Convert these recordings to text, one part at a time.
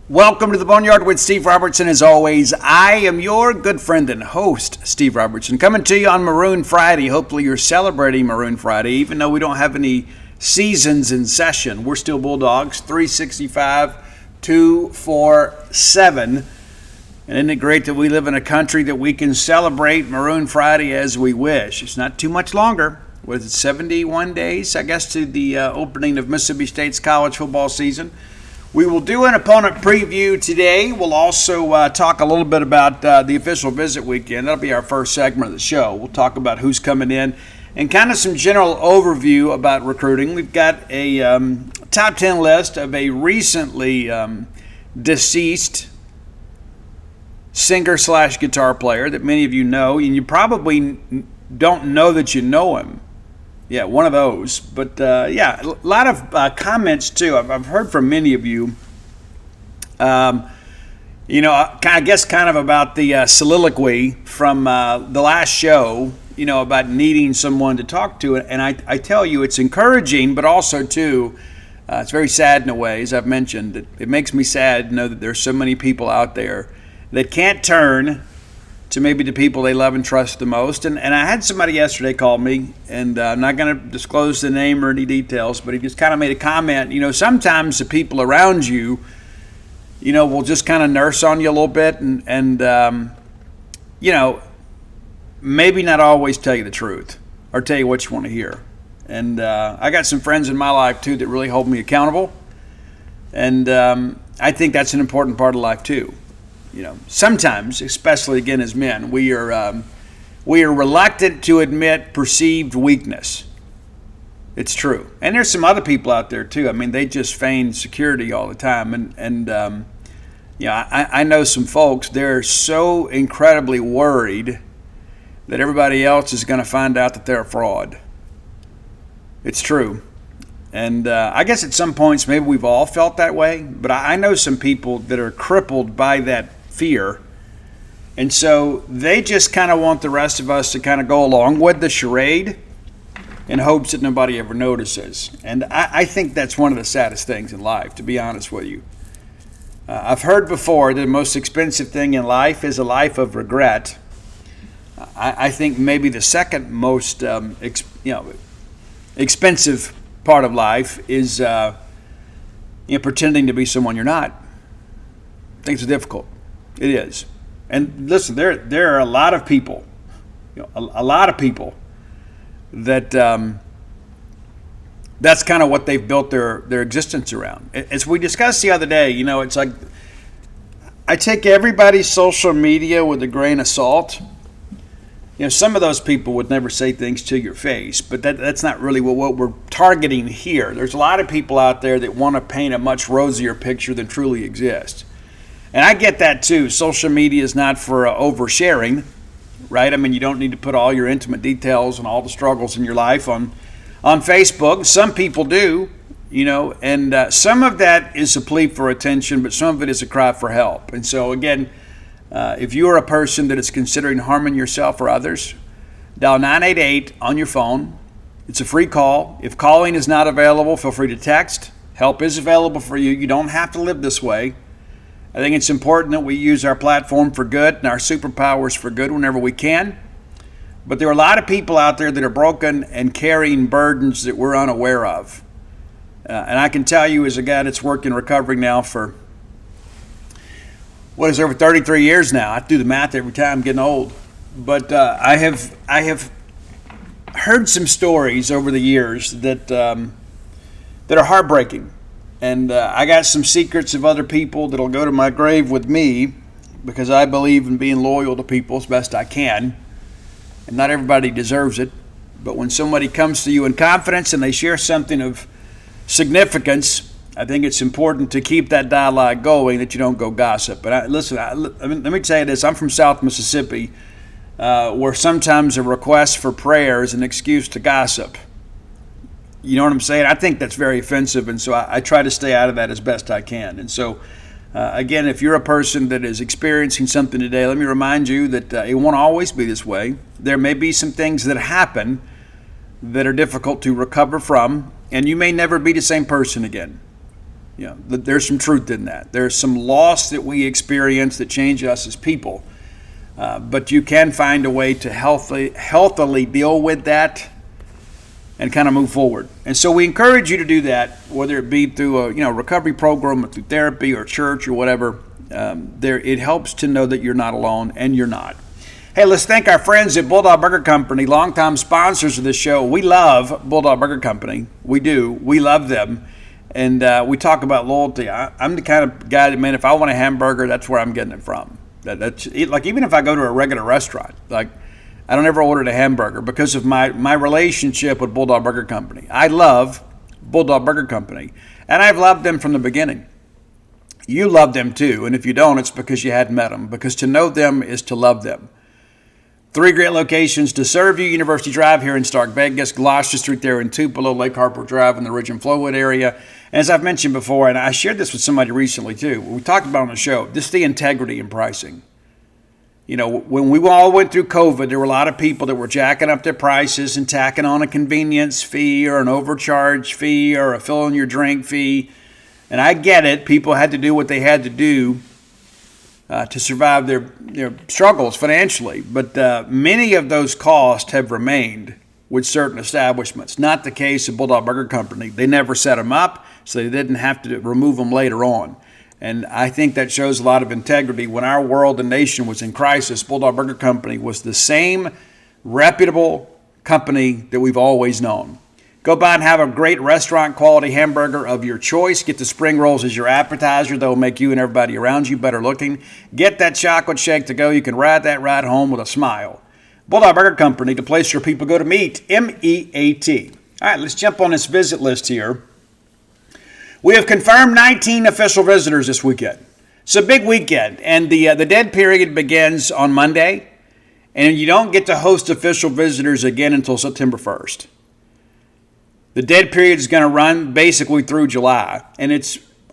Welcome to the Boneyard with Steve Robertson. As always, I am your good friend and host, Steve Robertson, coming to you on Maroon Friday. Hopefully you're celebrating Maroon Friday, even though we don't have any seasons in session. We're still Bulldogs, 365, 247. And isn't it great that we live in a country that we can celebrate Maroon Friday as we wish? It's not too much longer. What is it, 71 days, I guess, to the opening of Mississippi State's college football season. We will do an opponent preview today. We'll also talk a little bit about the official visit weekend. That'll be our first segment of the show. We'll talk about who's coming in and kind of some general overview about recruiting. We've got a top 10 list of a recently deceased singer/guitar player that many of you know, and you probably don't know that you know him. Yeah, one of those. But, a lot of comments, too. I've heard from many of you, I guess kind of about the soliloquy from the last show, about needing someone to talk to. And I tell you, it's encouraging, but also, too, it's very sad in a way, as I've mentioned. It makes me sad to know that there's so many people out there that can't turn to maybe the people they love and trust the most. And I had somebody yesterday call me, and I'm not going to disclose the name or any details, but he just kind of made a comment. Sometimes the people around you, will just kind of nurse on you a little bit and maybe not always tell you the truth or tell you what you want to hear. And I got some friends in my life, too, that really hold me accountable. And I think that's an important part of life, too. Sometimes, especially again as men, we are reluctant to admit perceived weakness. It's true, and there's some other people out there too. I mean, they just feign security all the time, I know some folks. They're so incredibly worried that everybody else is going to find out that they're a fraud. It's true, and I guess at some points maybe we've all felt that way. But I know some people that are crippled by that fear, and so they just kind of want the rest of us to kind of go along with the charade in hopes that nobody ever notices. And I think that's one of the saddest things in life, to be honest with you. I've heard before that the most expensive thing in life is a life of regret. I think maybe the second most expensive part of life is pretending to be someone you're not. Things are difficult. It is. And listen, there are a lot of people, a lot of people that that's kind of what they've built their existence around. As we discussed the other day, it's like I take everybody's social media with a grain of salt. Some of those people would never say things to your face, but that's not really what we're targeting here. There's a lot of people out there that want to paint a much rosier picture than truly exists. And I get that too. Social media is not for oversharing, right? I mean, you don't need to put all your intimate details and all the struggles in your life on Facebook. Some people do, and some of that is a plea for attention, but some of it is a cry for help. And so again, if you are a person that is considering harming yourself or others, dial 988 on your phone. It's a free call. If calling is not available, feel free to text. Help is available for you. You don't have to live this way. I think it's important that we use our platform for good and our superpowers for good whenever we can. But there are a lot of people out there that are broken and carrying burdens that we're unaware of. And I can tell you, as a guy that's worked in recovery now for over 33 years now. I do the math every time, I'm getting old. But I have heard some stories over the years that are heartbreaking. And I got some secrets of other people that'll go to my grave with me because I believe in being loyal to people as best I can. And not everybody deserves it. But when somebody comes to you in confidence and they share something of significance, I think it's important to keep that dialogue going, that you don't go gossip. But let me tell you this. I'm from South Mississippi, where sometimes a request for prayer is an excuse to gossip. You know what I'm saying? I think that's very offensive, and so I try to stay out of that as best I can. And so, again, if you're a person that is experiencing something today, let me remind you that it won't always be this way. There may be some things that happen that are difficult to recover from, and you may never be the same person again. There's some truth in that. There's some loss that we experience that change us as people. But you can find a way to healthily deal with that and kind of move forward. And so we encourage you to do that, whether it be through a recovery program or through therapy or church or whatever. It helps to know that you're not alone, and you're not. Hey, let's thank our friends at Bulldog Burger Company, longtime sponsors of this show. We love Bulldog Burger Company. We do. We love them. And we talk about loyalty. I'm the kind of guy that, man, if I want a hamburger, that's where I'm getting it from. That's like, even if I go to a regular restaurant, like, I don't ever order a hamburger because of my relationship with Bulldog Burger Company. I love Bulldog Burger Company, and I've loved them from the beginning. You love them too, and if you don't, it's because you hadn't met them, because to know them is to love them. 3 great locations to serve you: University Drive here in Stark Vegas, Gloucester Street there in Tupelo, Lake Harper Drive in the Ridge and Flowwood area. And as I've mentioned before, and I shared this with somebody recently too, we talked about on the show, this is the integrity in pricing. When we all went through COVID, there were a lot of people that were jacking up their prices and tacking on a convenience fee or an overcharge fee or a fill in your drink fee. And I get it. People had to do what they had to do to survive their struggles financially. But many of those costs have remained with certain establishments. Not the case of Bulldog Burger Company. They never set them up, so they didn't have to remove them later on. And I think that shows a lot of integrity. When our world and nation was in crisis, Bulldog Burger Company was the same reputable company that we've always known. Go by and have a great restaurant quality hamburger of your choice. Get the spring rolls as your appetizer. They'll make you and everybody around you better looking. Get that chocolate shake to go. You can ride that ride home with a smile. Bulldog Burger Company, the place where people go to meet, M-E-A-T. All right, let's jump on this visit list here. We have confirmed 19 official visitors this weekend. It's a big weekend, and the dead period begins on Monday, and you don't get to host official visitors again until September 1st. The dead period is going to run basically through July, and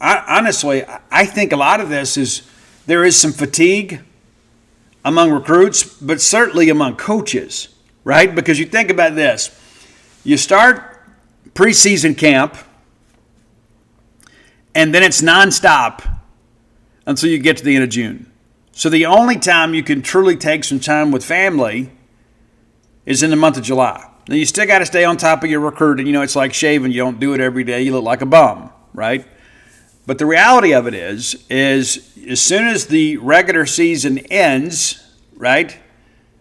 honestly, I think a lot of this is there is some fatigue among recruits, but certainly among coaches, right? Because you think about this. You start preseason camp, and then it's nonstop until you get to the end of June. So the only time you can truly take some time with family is in the month of July. Now, you still got to stay on top of your recruiting. It's like shaving. You don't do it every day. You look like a bum, right? But the reality of it is as soon as the regular season ends, right,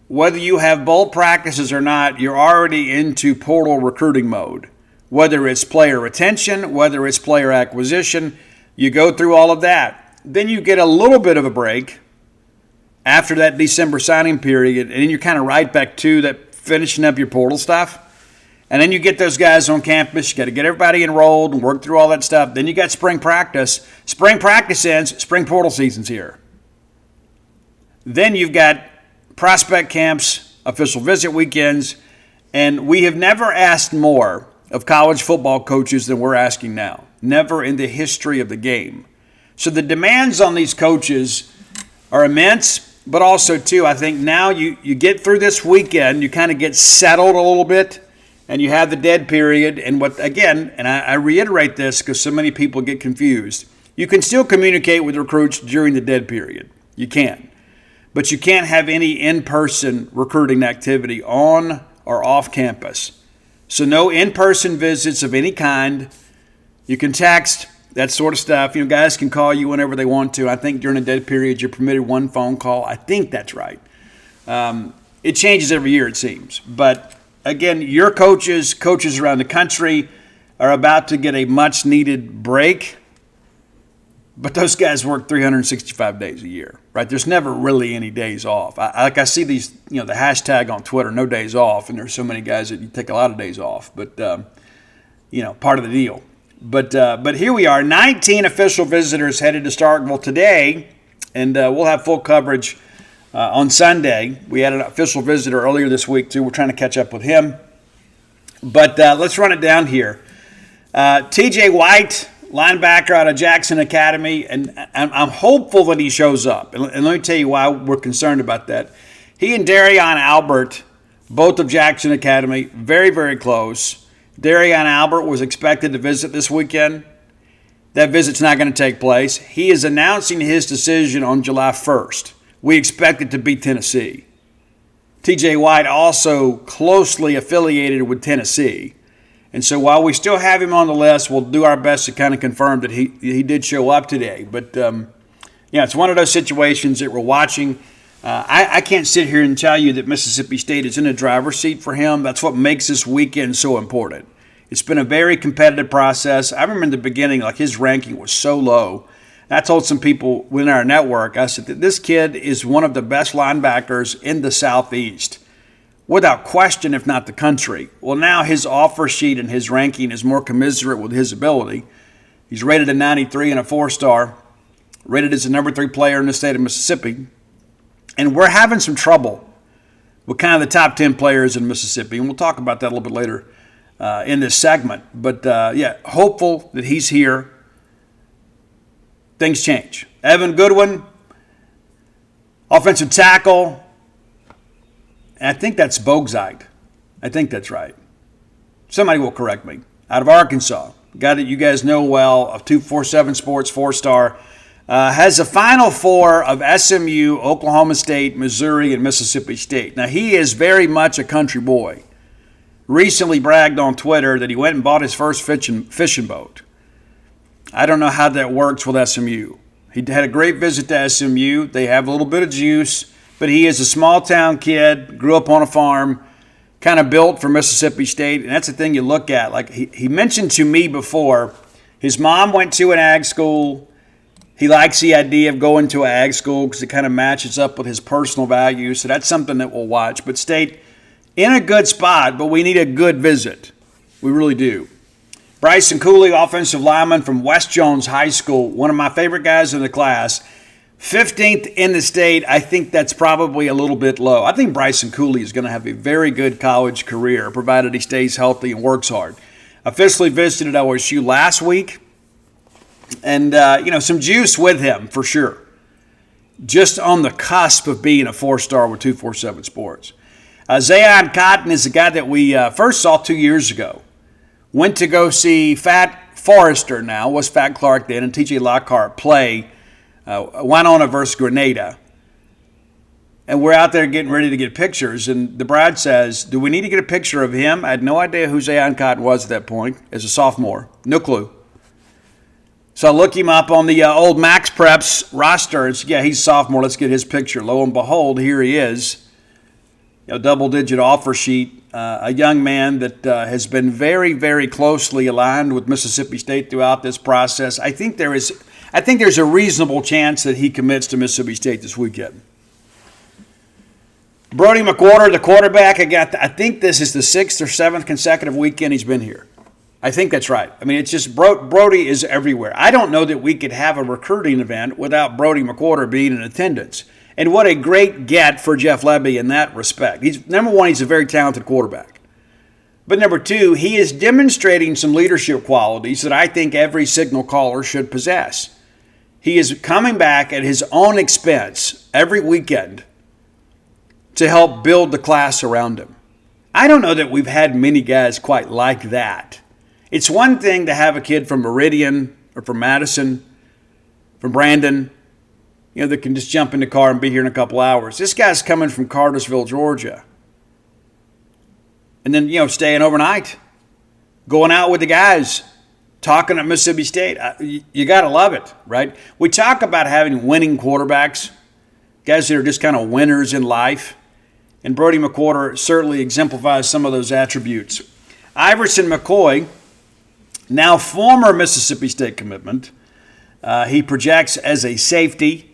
whether you have bowl practices or not, you're already into portal recruiting mode. Whether it's player retention, whether it's player acquisition, you go through all of that. Then you get a little bit of a break after that December signing period, and then you're kind of right back to that finishing up your portal stuff. And then you get those guys on campus. You got to get everybody enrolled and work through all that stuff. Then you got spring practice. Spring practice ends, spring portal season's here. Then you've got prospect camps, official visit weekends, and we have never asked more of college football coaches than we're asking now. Never in the history of the game. So the demands on these coaches are immense, but also, too, I think now you get through this weekend, you kind of get settled a little bit, and you have the dead period. And I reiterate this because so many people get confused. You can still communicate with recruits during the dead period. You can. But you can't have any in-person recruiting activity on or off campus. So no in-person visits of any kind. You can text, that sort of stuff. Guys can call you whenever they want to. I think during the dead period, you're permitted one phone call. I think that's right. It changes every year, it seems. But again, your coaches around the country are about to get a much-needed break. But those guys work 365 days a year, right? There's never really any days off. I see these, the hashtag on Twitter, no days off, and there's so many guys that you take a lot of days off. But, part of the deal. But here we are, 19 official visitors headed to Starkville today, and we'll have full coverage on Sunday. We had an official visitor earlier this week, too. We're trying to catch up with him. But let's run it down here. T.J. White, linebacker out of Jackson Academy, and I'm hopeful that he shows up. And let me tell you why we're concerned about that. He and Darion Albert, both of Jackson Academy, very, very close. Darion Albert was expected to visit this weekend. That visit's not going to take place. He is announcing his decision on July 1st. We expect it to be Tennessee. TJ White also closely affiliated with Tennessee. And so while we still have him on the list, we'll do our best to kind of confirm that he did show up today. But, it's one of those situations that we're watching. I can't sit here and tell you that Mississippi State is in the driver's seat for him. That's what makes this weekend so important. It's been a very competitive process. I remember in the beginning, like his ranking was so low. And I told some people within our network, I said that this kid is one of the best linebackers in the Southeast, without question, if not the country. Well, now his offer sheet and his ranking is more commensurate with his ability. He's rated a 93 and a 4-star, rated as the number 3 player in the state of Mississippi. And we're having some trouble with kind of the top 10 players in Mississippi, and we'll talk about that a little bit later in this segment. But, hopeful that he's here. Things change. Evan Goodwin, offensive tackle. And I think that's Bogside. I think that's right. Somebody will correct me. Out of Arkansas. Guy that you guys know well, of 247 Sports, 4-star. Has the Final Four of SMU, Oklahoma State, Missouri, and Mississippi State. Now, he is very much a country boy. Recently bragged on Twitter that he went and bought his first fishing boat. I don't know how that works with SMU. He had a great visit to SMU. They have a little bit of juice, but he is a small-town kid, grew up on a farm, kind of built for Mississippi State, and that's the thing you look at. Like he mentioned to me before, his mom went to an ag school. He likes the idea of going to an ag school because it kind of matches up with his personal values, so that's something that we'll watch. But State in a good spot, but we need a good visit. We really do. Bryson Cooley, offensive lineman from West Jones High School, one of my favorite guys in the class. 15th in the state. I think that's probably a little bit low. I think Bryson Cooley is going to have a very good college career, provided he stays healthy and works hard. Officially visited OSU last week, and, some juice with him for sure. Just on the cusp of being a 4-star with 247 Sports. Zayon Cotton is the guy that we first saw 2 years ago. Went to go see Fat Forrester now, was Fat Clark then, and TJ Lockhart play Winona versus Grenada. And we're out there getting ready to get pictures, and the bride says, do we need to get a picture of him? I had no idea who Zayon Cotton was at that point as a sophomore. No clue. So I look him up on the old Max Preps roster and said, yeah, he's a sophomore. Let's get his picture. Lo and behold, here he is. Double-digit offer sheet, a young man that has been very, very closely aligned with Mississippi State throughout this process. I think there's a reasonable chance that he commits to Mississippi State this weekend. Brody McWhorter, the quarterback, I think this is the 6th or 7th consecutive weekend he's been here. I think that's right. I mean, it's just Brody is everywhere. I don't know that we could have a recruiting event without Brody McWhorter being in attendance. And what a great get for Jeff Lebby in that respect. Number one, he's a very talented quarterback. But number two, he is demonstrating some leadership qualities that I think every signal caller should possess. He is coming back at his own expense every weekend to help build the class around him. I don't know that we've had many guys quite like that. It's one thing to have a kid from Meridian or from Madison, from Brandon, that can just jump in the car and be here in a couple hours. This guy's coming from Cartersville, Georgia. And then, staying overnight, going out with the guys, talking at Mississippi State. You got to love it, right? We talk about having winning quarterbacks, guys that are just kind of winners in life. And Brody McWhorter certainly exemplifies some of those attributes. Iverson McCoy, now former Mississippi State commitment. He projects as a safety.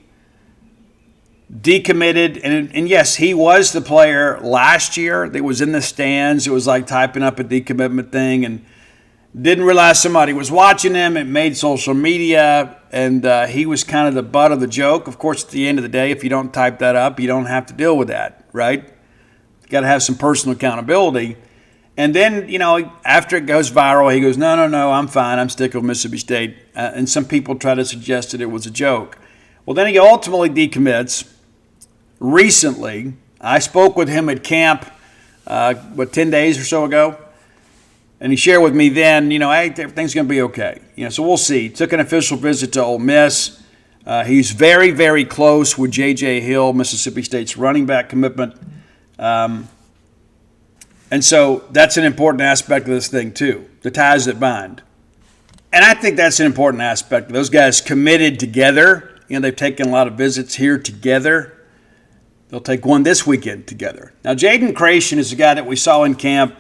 Decommitted, and yes, he was the player last year that was in the stands. It was like typing up a decommitment thing and didn't realize somebody was watching him. It made social media, and he was kind of the butt of the joke. Of course, at the end of the day, if you don't type that up, you don't have to deal with that, right? You got to have some personal accountability. And then, after it goes viral, he goes, no, I'm fine. I'm sticking with Mississippi State. And some people try to suggest that it was a joke. Well, then he ultimately decommits. Recently, I spoke with him at camp, 10 days or so ago. And he shared with me then, hey, everything's going to be okay. So we'll see. Took an official visit to Ole Miss. He's very, very close with J.J. Hill, Mississippi State's running back commitment. And so that's an important aspect of this thing too, the ties that bind. And I think that's an important aspect. Those guys committed together. They've taken a lot of visits here together. They'll take one this weekend together. Now, Jaden Creation is a guy that we saw in camp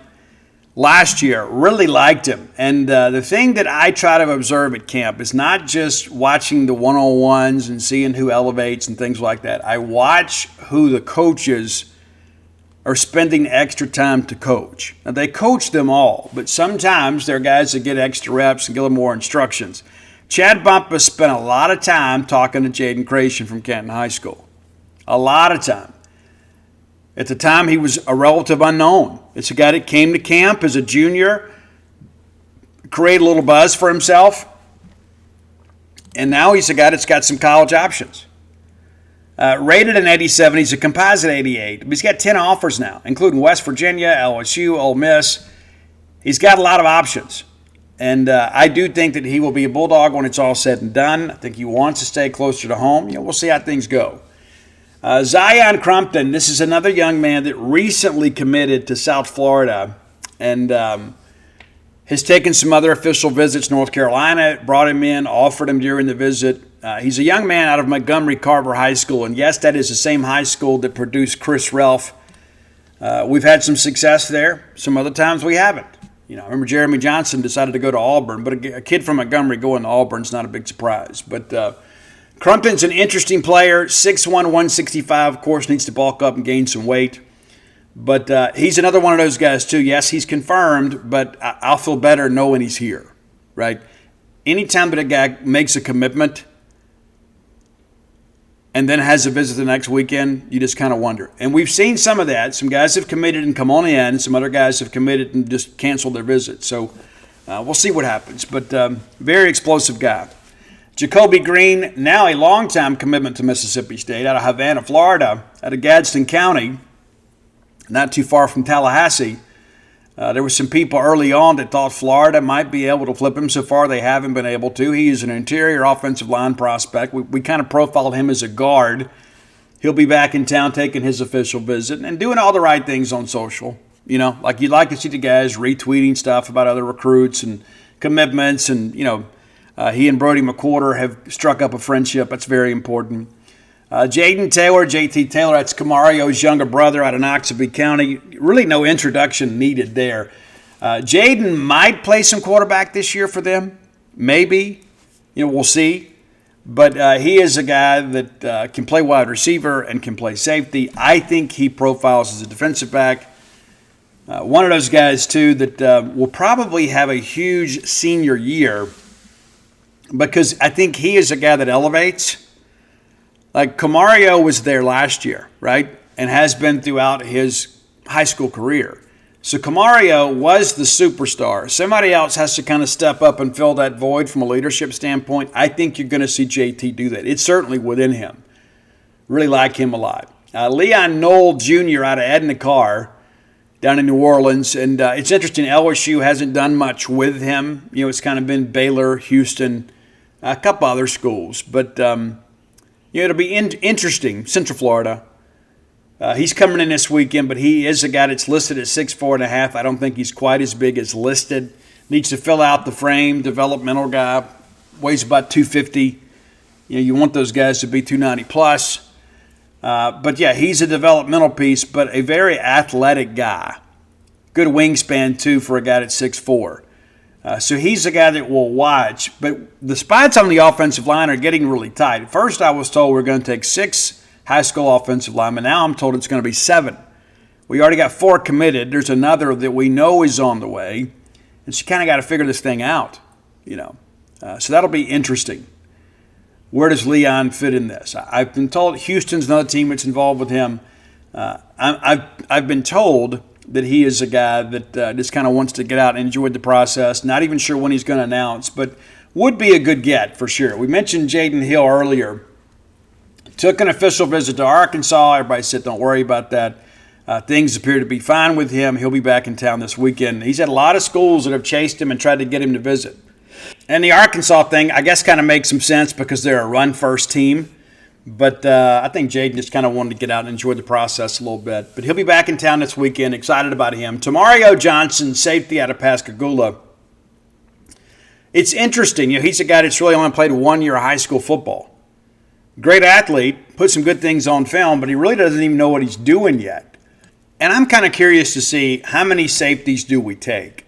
last year. Really liked him. And the thing that I try to observe at camp is not just watching the one-on-ones and seeing who elevates and things like that. I watch who the coaches are spending extra time to coach. Now, they coach them all, but sometimes there are guys that get extra reps and give them more instructions. Chad Bumpus spent a lot of time talking to Jaden Creation from Canton High School. A lot of time. At the time, he was a relative unknown. It's a guy that came to camp as a junior, created a little buzz for himself, and now he's a guy that's got some college options. Rated an 87, he's a composite 88. He's got 10 offers now, including West Virginia, LSU, Ole Miss. He's got a lot of options. And I do think that he will be a Bulldog when it's all said and done. I think he wants to stay closer to home. We'll see how things go. Zion Crumpton, this is another young man that recently committed to South Florida and has taken some other official visits. North Carolina brought him in, offered him during the visit. He's a young man out of Montgomery Carver High School, and yes, that is the same high school that produced Chris Relf. We've had some success there. Some other times we haven't. I remember Jeremy Johnson decided to go to Auburn, but a kid from Montgomery going to Auburn is not a big surprise. But Crumpton's an interesting player, 6'1", 165, of course, needs to bulk up and gain some weight. But he's another one of those guys, too. Yes, he's confirmed, but I'll feel better knowing he's here, right? Anytime that a guy makes a commitment and then has a visit the next weekend, you just kind of wonder. And we've seen some of that. Some guys have committed and come on in. Some other guys have committed and just canceled their visit. So we'll see what happens. But very explosive guy. Jacoby Green, now a longtime commitment to Mississippi State out of Havana, Florida, out of Gadsden County, not too far from Tallahassee. There were some people early on that thought Florida might be able to flip him. So far, they haven't been able to. He is an interior offensive line prospect. We kind of profiled him as a guard. He'll be back in town taking his official visit and doing all the right things on social. Like you'd like to see the guys retweeting stuff about other recruits and commitments and, he and Brody McWhorter have struck up a friendship. That's very important. Jaden Taylor, JT Taylor, that's Camario's younger brother out of Noxubee County. Really no introduction needed there. Jaden might play some quarterback this year for them. Maybe. We'll see. But he is a guy that can play wide receiver and can play safety. I think he profiles as a defensive back. One of those guys, too, that will probably have a huge senior year because I think he is a guy that elevates. Like Camario was there last year, right? And has been throughout his high school career. So Camario was the superstar. Somebody else has to kind of step up and fill that void from a leadership standpoint. I think you're going to see JT do that. It's certainly within him. Really like him a lot. Leon Knoll Jr. out of Edna Carr down in New Orleans. And it's interesting, LSU hasn't done much with him. It's kind of been Baylor, Houston, a couple other schools. But it'll be interesting. Central Florida. He's coming in this weekend, but he is a guy that's listed at 6'4.5". I don't think he's quite as big as listed. Needs to fill out the frame. Developmental guy. Weighs about 250. You want those guys to be 290 plus. But yeah, he's a developmental piece, but a very athletic guy. Good wingspan too for a guy that's 6'4". So he's a guy that we'll watch. But the spots on the offensive line are getting really tight. At first I was told we're going to take 6 high school offensive linemen. Now I'm told it's going to be 7. We already got 4 committed. There's another that we know is on the way. And so you kind of got to figure this thing out, So that'll be interesting. Where does Leon fit in this? I've been told Houston's another team that's involved with him. I've been told that he is a guy that just kind of wants to get out and enjoy the process. Not even sure when he's going to announce, but would be a good get for sure. We mentioned Jaden Hill earlier. Took an official visit to Arkansas. Everybody said, don't worry about that. Things appear to be fine with him. He'll be back in town this weekend. He's had a lot of schools that have chased him and tried to get him to visit. And the Arkansas thing, I guess, kind of makes some sense because they're a run-first team. But I think Jaden just kind of wanted to get out and enjoy the process a little bit. But he'll be back in town this weekend. Excited about him. Tamario Johnson, safety out of Pascagoula. It's interesting. He's a guy that's really only played 1 year of high school football. Great athlete, put some good things on film, but he really doesn't even know what he's doing yet. And I'm kind of curious to see how many safeties do we take.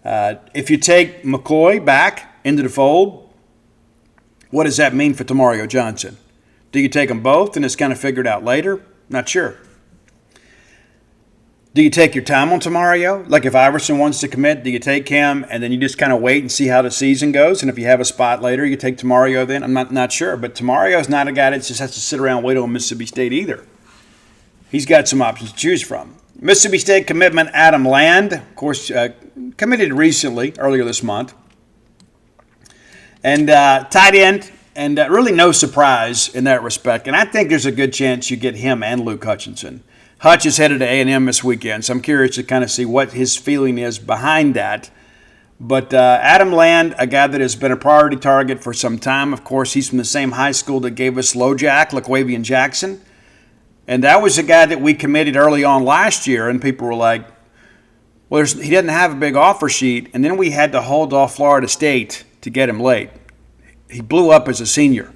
If you take McCoy back into the fold, what does that mean for Tamario Johnson? Do you take them both and it's kind of figured out later? Not sure. Do you take your time on Tamario? Like if Iverson wants to commit, do you take him and then you just kind of wait and see how the season goes? And if you have a spot later, you take Tamario then? I'm not sure. But Tamario is not a guy that just has to sit around and wait on Mississippi State either. He's got some options to choose from. Mississippi State commitment Adam Land, of course, committed recently, earlier this month. And tight end. And really no surprise in that respect. And I think there's a good chance you get him and Luke Hutchinson. Hutch is headed to A&M this weekend, so I'm curious to kind of see what his feeling is behind that. But Adam Land, a guy that has been a priority target for some time. Of course, he's from the same high school that gave us LoJack, LaQuavian Jackson. And that was a guy that we committed early on last year, and people were like, well, he doesn't have a big offer sheet. And then we had to hold off Florida State to get him late. He blew up as a senior.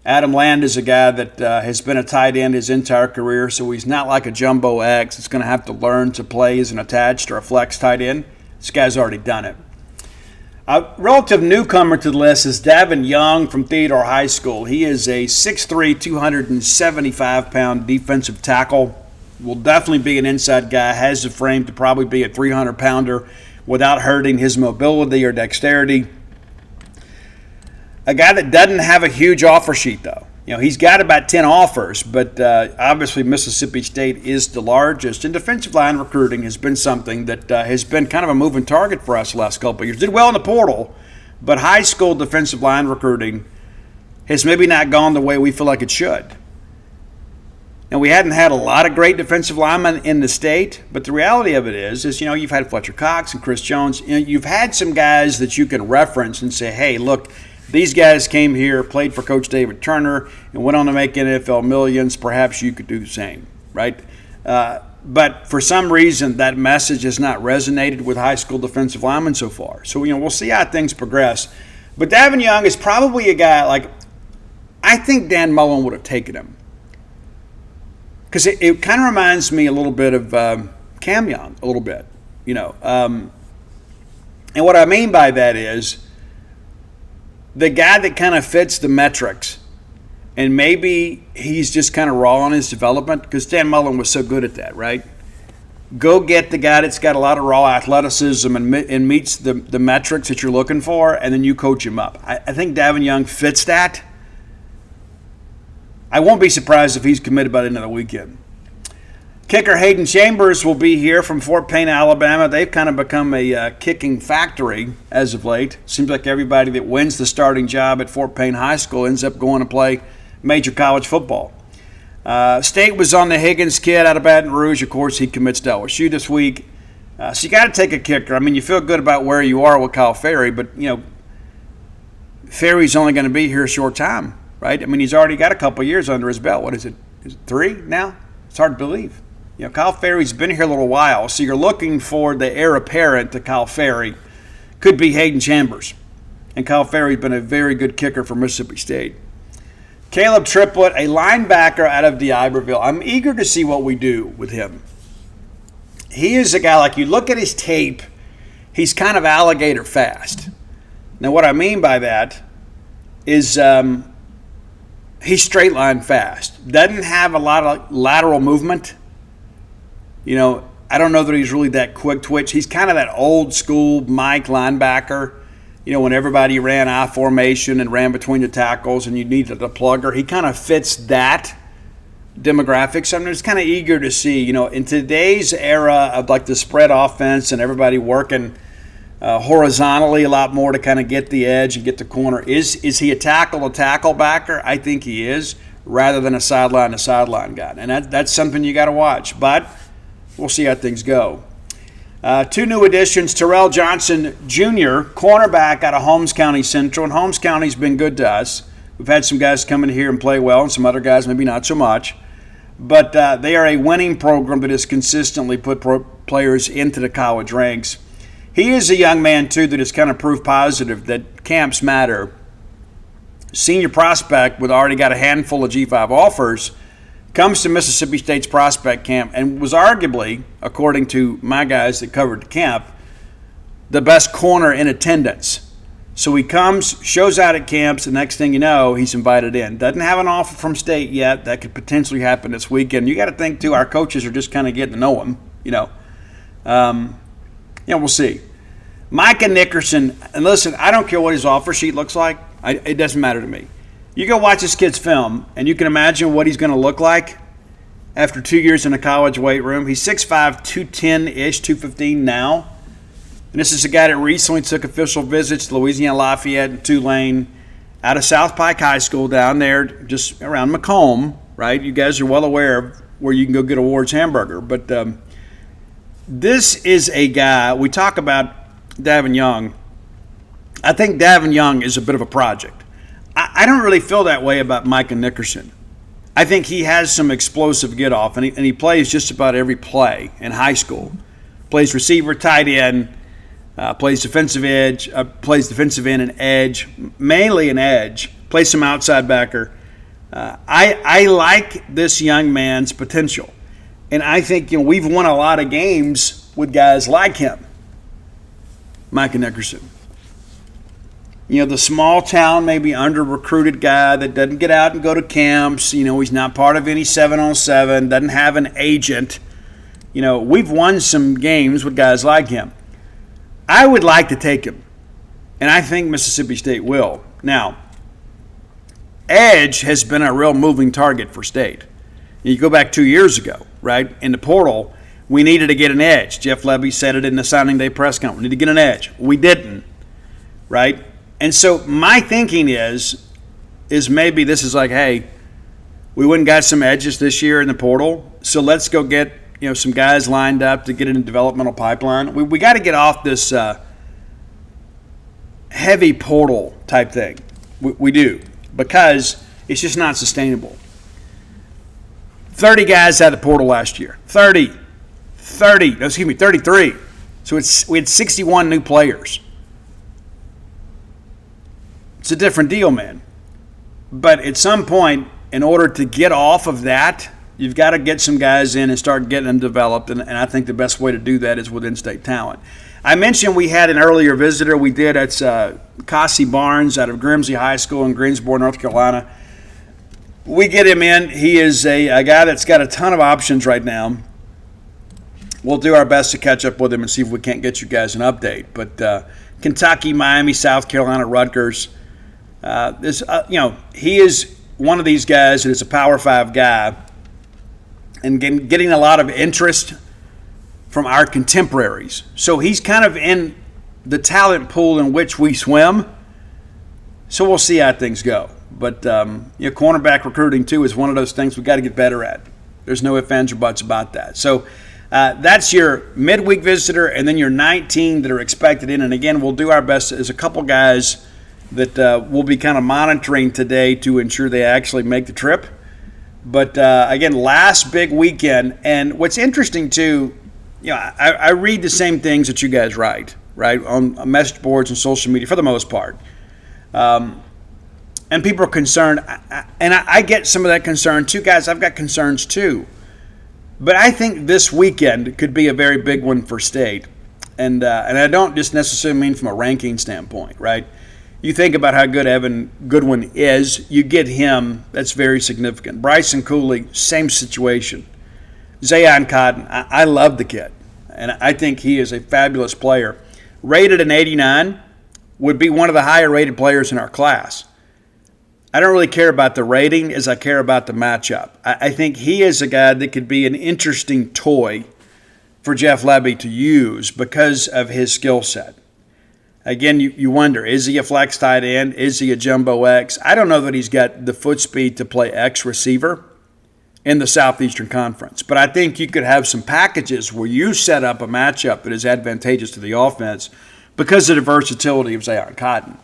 Adam Land is a guy that has been a tight end his entire career, so he's not like a jumbo X. It's going to have to learn to play as an attached or a flex tight end. This guy's already done it. A relative newcomer to the list is Davin Young from Theodore High School. He is a 6'3", 275-pound defensive tackle. Will definitely be an inside guy. Has the frame to probably be a 300-pounder without hurting his mobility or dexterity. A guy that doesn't have a huge offer sheet, though. He's got about 10 offers, but obviously Mississippi State is the largest. And defensive line recruiting has been something that has been kind of a moving target for us the last couple of years. Did well in the portal, but high school defensive line recruiting has maybe not gone the way we feel like it should. And we hadn't had a lot of great defensive linemen in the state, but the reality of it is you've had Fletcher Cox and Chris Jones. You've had some guys that you can reference and say, hey, look, these guys came here, played for Coach David Turner, and went on to make NFL millions. Perhaps you could do the same, right? But for some reason, that message has not resonated with high school defensive linemen so far. So, we'll see how things progress. But Davin Young is probably a guy, I think Dan Mullen would have taken him. Because it kind of reminds me a little bit of Cam Young, a little bit, And what I mean by that is, the guy that kind of fits the metrics, and maybe he's just kind of raw on his development because Dan Mullen was so good at that, right? Go get the guy that's got a lot of raw athleticism and meets the metrics that you're looking for, and then you coach him up. I think Davin Young fits that. I won't be surprised if he's committed by the end of the weekend. Kicker Hayden Chambers will be here from Fort Payne, Alabama. They've kind of become a kicking factory as of late. Seems like everybody that wins the starting job at Fort Payne High School ends up going to play major college football. State was on the Higgins kid out of Baton Rouge. Of course, he commits to LSU this week. So you got to take a kicker. I mean, you feel good about where you are with Kyle Ferry, but, Ferry's only going to be here a short time, right? I mean, he's already got a couple years under his belt. What is it? Is it 3 now? It's hard to believe. Kyle Ferry's been here a little while, so you're looking for the heir apparent to Kyle Ferry. Could be Hayden Chambers. And Kyle Ferry's been a very good kicker for Mississippi State. Caleb Triplett, a linebacker out of D'Iberville. I'm eager to see what we do with him. He is a guy, you look at his tape, he's kind of alligator fast. Now, what I mean by that is he's straight line fast. Doesn't have a lot of lateral movement. I don't know that he's really that quick twitch. He's kind of that old school Mike linebacker, when everybody ran I formation and ran between the tackles and you needed a plugger. He kind of fits that demographic. So I'm just kind of eager to see, in today's era of the spread offense and everybody working horizontally a lot more to kind of get the edge and get the corner. Is he a tackle backer? I think he is, rather than a sideline guy. And that's something you got to watch. But we'll see how things go. Two new additions, Terrell Johnson Jr., cornerback out of Holmes County Central. And Holmes County's been good to us. We've had some guys come in here and play well, and some other guys maybe not so much. But they are a winning program that has consistently put players into the college ranks. He is a young man, too, that has kind of proved positive that camps matter. Senior prospect with already got a handful of G5 offers comes to Mississippi State's prospect camp and was arguably, according to my guys that covered the camp, the best corner in attendance. So he comes, shows out at camps, the next thing you know, he's invited in. Doesn't have an offer from State yet. That could potentially happen this weekend. You got to think, too, our coaches are just kind of getting to know him, we'll see. Micah Nickerson, and listen, I don't care what his offer sheet looks like. It doesn't matter to me. You go watch this kid's film, and you can imagine what he's going to look like after 2 years in a college weight room. He's 6'5", 210-ish, 215 now. And this is a guy that recently took official visits to Louisiana Lafayette and Tulane out of South Pike High School down there just around Macomb, right? You guys are well aware of where you can go get a Ward's hamburger. But this is a guy, we talk about Davin Young. I think Davin Young is a bit of a project. I don't really feel that way about Micah Nickerson. I think he has some explosive get-off, and he plays just about every play in high school. Plays receiver, tight end, plays defensive end and edge, mainly an edge, plays some outside backer. I like this young man's potential, and I think we've won a lot of games with guys like him. Micah Nickerson. The small town, maybe under-recruited guy that doesn't get out and go to camps. He's not part of any 7-on-7, doesn't have an agent. We've won some games with guys like him. I would like to take him, and I think Mississippi State will. Now, edge has been a real moving target for State. You go back 2 years ago, right? In the portal, we needed to get an edge. Jeff Lebby said it in the signing day press conference. We need to get an edge. We didn't, right? And so my thinking is maybe this is like, hey, we went and got some edges this year in the portal, so let's go get some guys lined up to get in a developmental pipeline. We got to get off this heavy portal type thing. We do, because it's just not sustainable. 30 guys out of the portal last year. 33. So we had 61 new players. It's a different deal, man. But at some point, in order to get off of that, you've got to get some guys in and start getting them developed, and I think the best way to do that is with in-state talent. I mentioned we had an earlier visitor. We did. It's Cassie Barnes out of Grimsley High School in Greensboro, North Carolina. We get him in. He is a guy that's got a ton of options right now. We'll do our best to catch up with him and see if we can't get you guys an update. But Kentucky, Miami, South Carolina, Rutgers. He is one of these guys that is a Power 5 guy and getting a lot of interest from our contemporaries. So he's kind of in the talent pool in which we swim. So we'll see how things go. But cornerback recruiting, too, is one of those things we've got to get better at. There's no ifs, ands, or buts about that. So that's your midweek visitor, and then your 19 that are expected in. And, again, we'll do our best. There's a couple guys that we'll be kind of monitoring today to ensure they actually make the trip. But, again, last big weekend. And what's interesting, too, I read the same things that you guys write, right, on message boards and social media for the most part. And people are concerned. And I get some of that concern, too, guys. I've got concerns, too. But I think this weekend could be a very big one for State. And I don't just necessarily mean from a ranking standpoint, right? You think about how good Evan Goodwin is, you get him, that's very significant. Bryson Cooley, same situation. Zayon Cotton, I love the kid, and I think he is a fabulous player. Rated an 89, would be one of the higher rated players in our class. I don't really care about the rating as I care about the matchup. I think he is a guy that could be an interesting toy for Jeff Lebby to use because of his skill set. Again, you wonder, is he a flex tight end? Is he a jumbo X? I don't know that he's got the foot speed to play X receiver in the Southeastern Conference. But I think you could have some packages where you set up a matchup that is advantageous to the offense because of the versatility of Zion Cotton.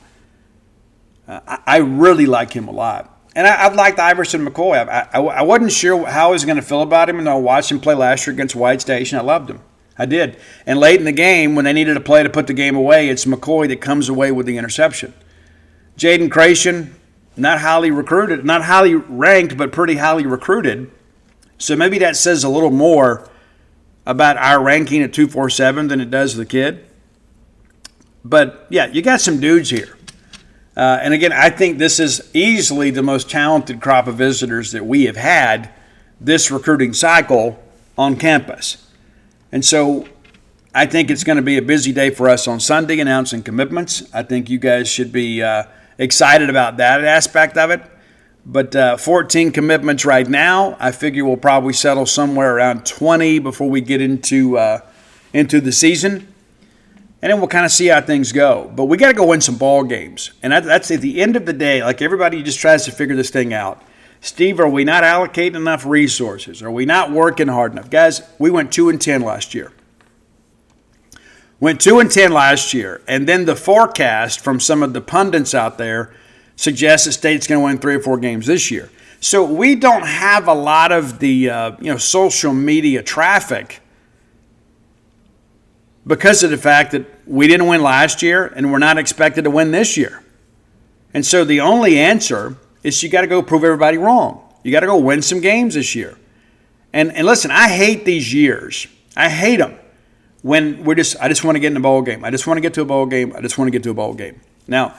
I really like him a lot. And I've liked Iverson McCoy. I wasn't sure how I was going to feel about him, and I watched him play last year against White Station. I loved him. I did. And late in the game, when they needed a play to put the game away, it's McCoy that comes away with the interception. Jaden Creation, not highly recruited, not highly ranked, but pretty highly recruited. So maybe that says a little more about our ranking at 247 than it does the kid. But, yeah, you got some dudes here. And, again, I think this is easily the most talented crop of visitors that we have had this recruiting cycle on campus. And so I think it's going to be a busy day for us on Sunday announcing commitments. I think you guys should be excited about that aspect of it. But 14 commitments right now. I figure we'll probably settle somewhere around 20 before we get into the season. And then we'll kind of see how things go. But we got to go win some ball games. And that's at the end of the day, like everybody just tries to figure this thing out. Steve, are we not allocating enough resources? Are we not working hard enough? Guys, we went 2-10 last year. Went 2-10 last year. And then the forecast from some of the pundits out there suggests that State's going to win 3 or 4 games this year. So we don't have a lot of the social media traffic because of the fact that we didn't win last year and we're not expected to win this year. And so the only answer is you got to go prove everybody wrong. You got to go win some games this year. And listen, I hate these years. I hate them when I just want to get in a bowl game. I just want to get to a bowl game. I just want to get to a bowl game. Now,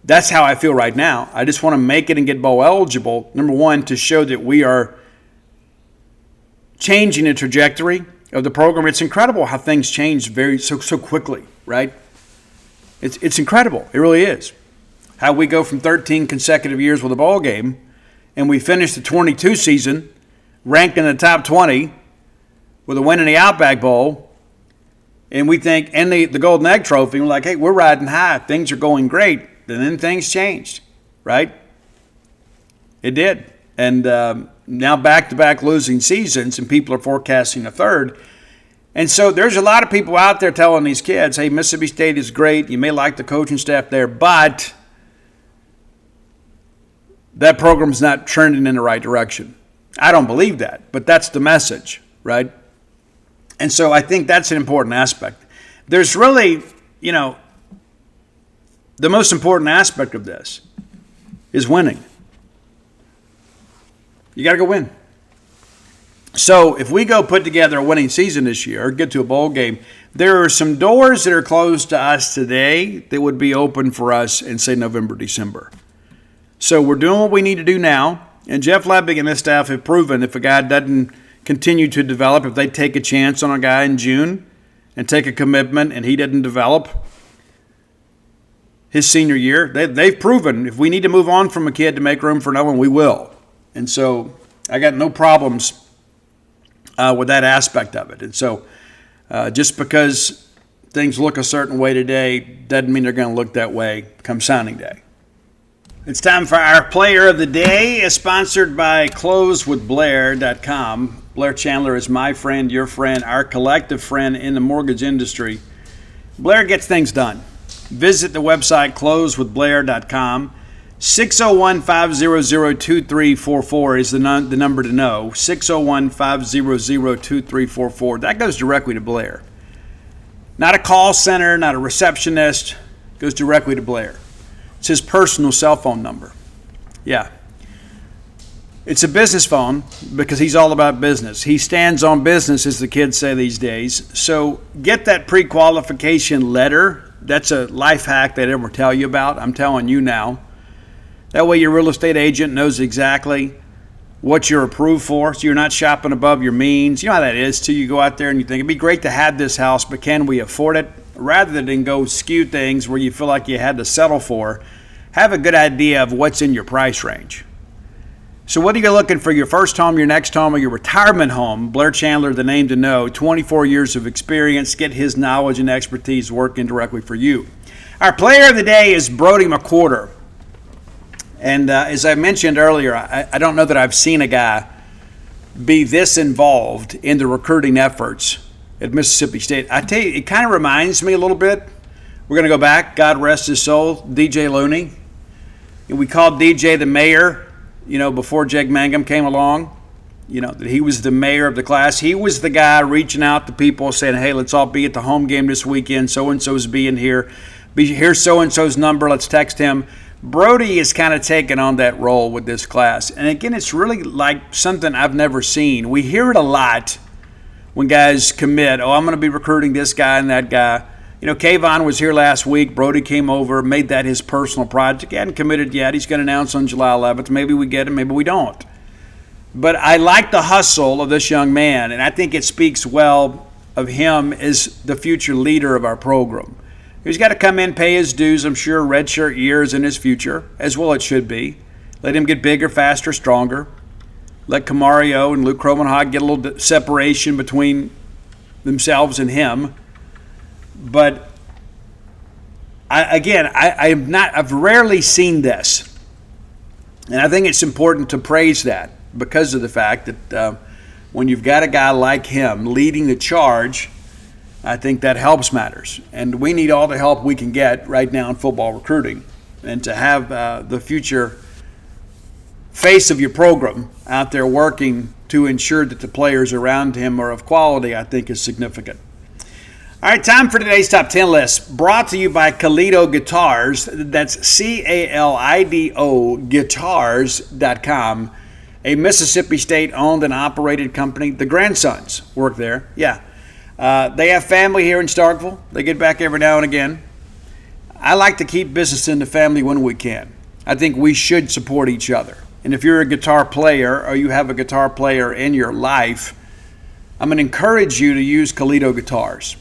that's how I feel right now. I just want to make it and get bowl eligible, number one, to show that we are changing the trajectory of the program. It's incredible how things change so quickly, right? It's incredible. It really is. How we go from 13 consecutive years with a bowl game, and we finish the 22 season ranked in the top 20 with a win in the Outback Bowl, and we think, and the Golden Egg Trophy, we're like, hey, we're riding high. Things are going great. And then things changed, right? It did. And now back-to-back losing seasons, and people are forecasting a third. And so there's a lot of people out there telling these kids, hey, Mississippi State is great. You may like the coaching staff there, but that program's not trending in the right direction. I don't believe that, but that's the message, right? And so I think that's an important aspect. There's really, the most important aspect of this is winning. You got to go win. So if we go put together a winning season this year or get to a bowl game, there are some doors that are closed to us today that would be open for us in, say, November, December. So we're doing what we need to do now. And Jeff Lepping and his staff have proven if a guy doesn't continue to develop, if they take a chance on a guy in June and take a commitment and he doesn't develop his senior year, they've proven if we need to move on from a kid to make room for another one, we will. And so I got no problems with that aspect of it. And so just because things look a certain way today doesn't mean they're going to look that way come signing day. It's time for our player of the day, sponsored by closewithblair.com. Blair Chandler is my friend, your friend, our collective friend in the mortgage industry. Blair gets things done. Visit the website closewithblair.com. 601-500-2344 is the number to know. 601-500-2344. That goes directly to Blair. Not a call center, not a receptionist. Goes directly to Blair. It's his personal cell phone number. Yeah. It's a business phone because he's all about business. He stands on business, as the kids say these days. So get that pre-qualification letter. That's a life hack they never tell you about. I'm telling you now. That way your real estate agent knows exactly what you're approved for, so you're not shopping above your means. You know how that is, too. You go out there and you think, it'd be great to have this house, but can we afford it? Rather than go skew things where you feel like you had to settle for, have a good idea of what's in your price range. So whether you're looking for your first home, your next home, or your retirement home, Blair Chandler, the name to know, 24 years of experience, get his knowledge and expertise working directly for you. Our player of the day is Brody McWhorter. And as I mentioned earlier, I don't know that I've seen a guy be this involved in the recruiting efforts at Mississippi State. I tell you, it kind of reminds me a little bit. We're going to go back, God rest his soul, DJ Looney. And we called DJ the mayor, before Jake Mangum came along. That he was the mayor of the class. He was the guy reaching out to people saying, hey, let's all be at the home game this weekend. So-and-so's being here. Here's so-and-so's number. Let's text him. Brody is kind of taking on that role with this class. And again, it's really like something I've never seen. We hear it a lot when guys commit. Oh, I'm going to be recruiting this guy and that guy. Kayvon was here last week. Brody came over, made that his personal project. He hadn't committed yet. He's going to announce on July 11th. Maybe we get him, maybe we don't. But I like the hustle of this young man, and I think it speaks well of him as the future leader of our program. He's got to come in, pay his dues, I'm sure, redshirt years in his future, as well it should be. Let him get bigger, faster, stronger. Let Camario and Luke Kromenhag get a little separation between themselves and him. But I've rarely seen this. And I think it's important to praise that because of the fact that when you've got a guy like him leading the charge, I think that helps matters. And we need all the help we can get right now in football recruiting. And to have the future face of your program out there working to ensure that the players around him are of quality, I think is significant. All right, time for today's Top 10 list, brought to you by Kalido Guitars. That's Calido Guitars.com, a Mississippi State-owned and operated company. The grandsons work there, yeah. They have family here in Starkville. They get back every now and again. I like to keep business in the family when we can. I think we should support each other. And if you're a guitar player or you have a guitar player in your life, I'm going to encourage you to use Kalido Guitars.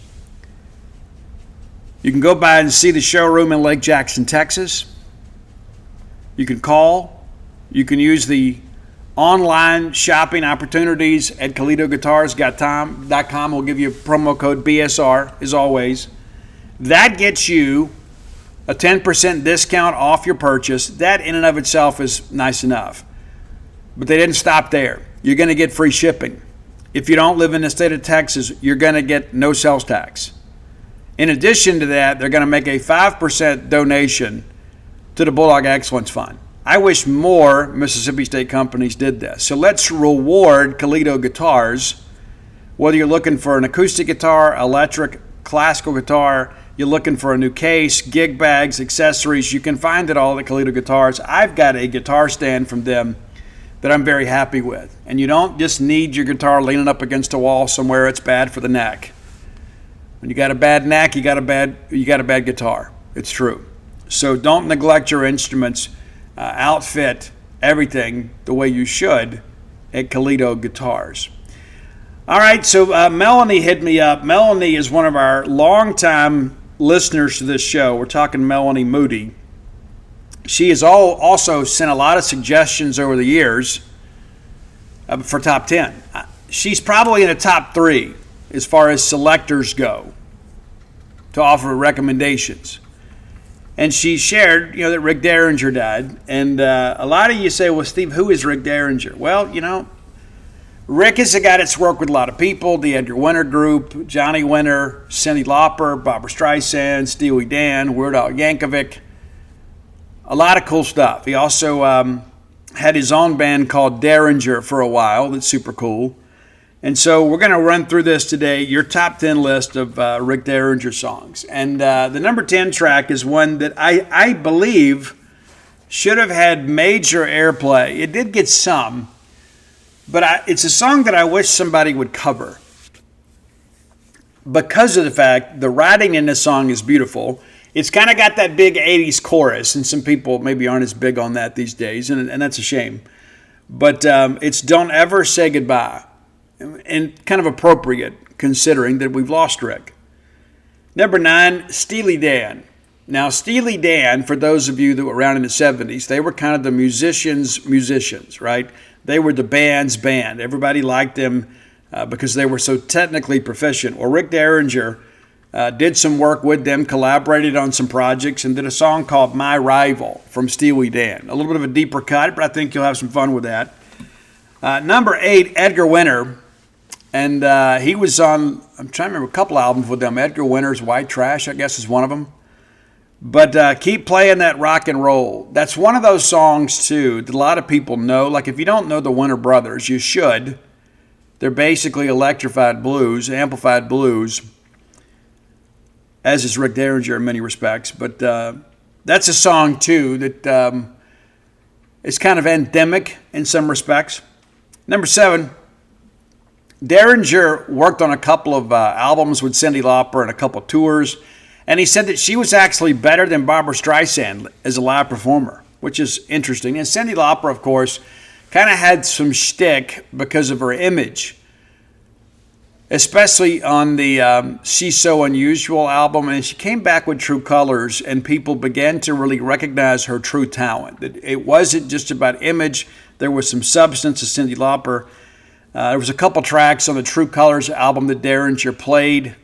You can go by and see the showroom in Lake Jackson, Texas. You can call. You can use the online shopping opportunities at KalidoGuitars.com. We'll give you a promo code BSR, as always. That gets you a 10% discount off your purchase. That in and of itself is nice enough. But they didn't stop there. You're going to get free shipping. If you don't live in the state of Texas, you're going to get no sales tax. In addition to that, they're going to make a 5% donation to the Bulldog Excellence Fund. I wish more Mississippi State companies did this. So let's reward Kalido Guitars. Whether you're looking for an acoustic guitar, electric, classical guitar, you're looking for a new case, gig bags, accessories, you can find it all at Kalido Guitars. I've got a guitar stand from them that I'm very happy with. And you don't just need your guitar leaning up against a wall somewhere. It's bad for the neck. When you got a bad neck, you got a bad guitar. It's true. So don't neglect your instruments. Outfit everything the way you should at Kalido Guitars. All right, so Melanie hit me up. Melanie is one of our longtime listeners to this show. We're talking Melanie Moody. She has also sent a lot of suggestions over the years for top 10. She's probably in the top 3 as far as selectors go to offer recommendations. And she shared, that Rick Derringer died. And a lot of you say, well, Steve, who is Rick Derringer? Well, Rick is a guy that's worked with a lot of people, the Edgar Winter Group, Johnny Winter, Cyndi Lauper, Barbra Streisand, Steely Dan, Weird Al Yankovic. A lot of cool stuff. He also had his own band called Derringer for a while. That's super cool. And so we're going to run through this today, your top 10 list of Rick Derringer songs. And the number 10 track is one that I believe should have had major airplay. It did get some, but it's a song that I wish somebody would cover because of the fact the writing in this song is beautiful. It's kind of got that big 80s chorus, and some people maybe aren't as big on that these days, and that's a shame. But it's Don't Ever Say Goodbye. And kind of appropriate considering that we've lost Rick. Number 9, Steely Dan. Now, Steely Dan, for those of you that were around in the 70s, they were kind of the musicians, right? They were the band's band. Everybody liked them because they were so technically proficient. Well, Rick Derringer did some work with them, collaborated on some projects, and did a song called My Rival from Steely Dan. A little bit of a deeper cut, but I think you'll have some fun with that. Number 8, Edgar Winter. And he was on, I'm trying to remember, a couple albums with them. Edgar Winter's White Trash, I guess, is one of them. But Keep Playing That Rock and Roll. That's one of those songs, too, that a lot of people know. Like, if you don't know the Winter Brothers, you should. They're basically electrified blues, amplified blues, as is Rick Derringer in many respects. But that's a song, too, that is kind of endemic in some respects. Number 7, Derringer worked on a couple of albums with Cyndi Lauper and a couple of tours, and he said that she was actually better than Barbra Streisand as a live performer, which is interesting. And Cyndi Lauper, of course, kind of had some shtick because of her image, especially on the She's So Unusual album, and she came back with True Colors, and people began to really recognize her true talent. That it wasn't just about image. There was some substance to Cyndi Lauper. There was a couple tracks on the True Colors album that Derringer played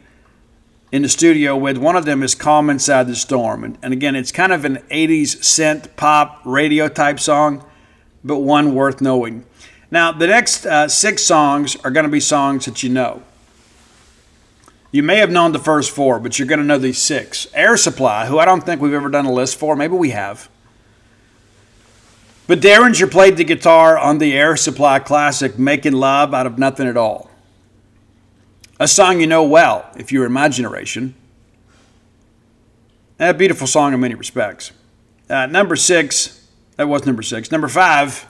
in the studio with. One of them is Calm Inside the Storm. And again, it's kind of an 80s synth pop radio type song, but one worth knowing. Now, the next 6 songs are going to be songs that you know. You may have known the first 4, but you're going to know these 6. Air Supply, who I don't think we've ever done a list for. Maybe we have. But Derringer played the guitar on the Air Supply classic, Making Love Out of Nothing at All. A song you know well, if you're in my generation. A beautiful song in many respects. Number 6, that was number 6. Number 5,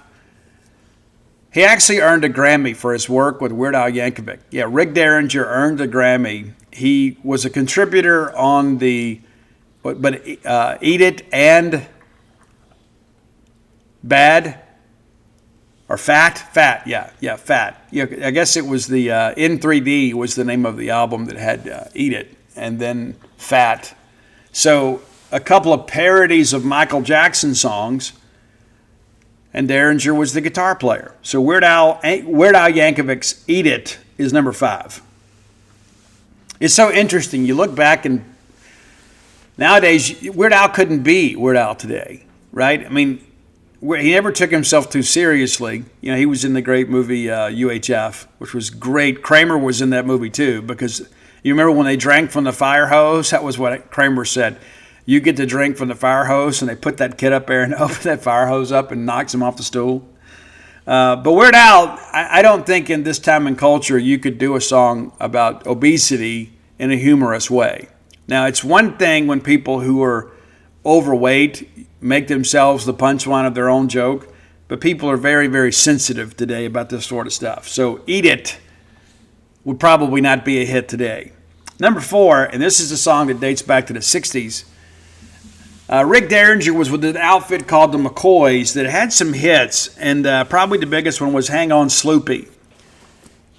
he actually earned a Grammy for his work with Weird Al Yankovic. Yeah, Rick Derringer earned a Grammy. He was a contributor on the, Eat It and Bad, or Fat, Fat. Yeah, I guess it was the In 3D was the name of the album that had Eat It, and then Fat. So a couple of parodies of Michael Jackson songs, and Derringer was the guitar player. So Weird Al Yankovic's Eat It is number 5. It's so interesting. You look back, and nowadays, Weird Al couldn't be Weird Al today, right? I mean, he never took himself too seriously. You know, he was in the great movie UHF, which was great. Kramer was in that movie too, because you remember when they drank from the fire hose? That was what Kramer said. You get to drink from the fire hose, and they put that kid up there and open that fire hose up and knocks him off the stool. But Weird Al, I don't think in this time and culture you could do a song about obesity in a humorous way. Now, it's one thing when people who are overweight make themselves the punchline of their own joke, but people are very, very sensitive today about this sort of stuff. So Eat It would probably not be a hit today. Number 4, and this is a song that dates back to the 60s. Rick Derringer was with an outfit called the McCoys that had some hits, and probably the biggest one was Hang On Sloopy.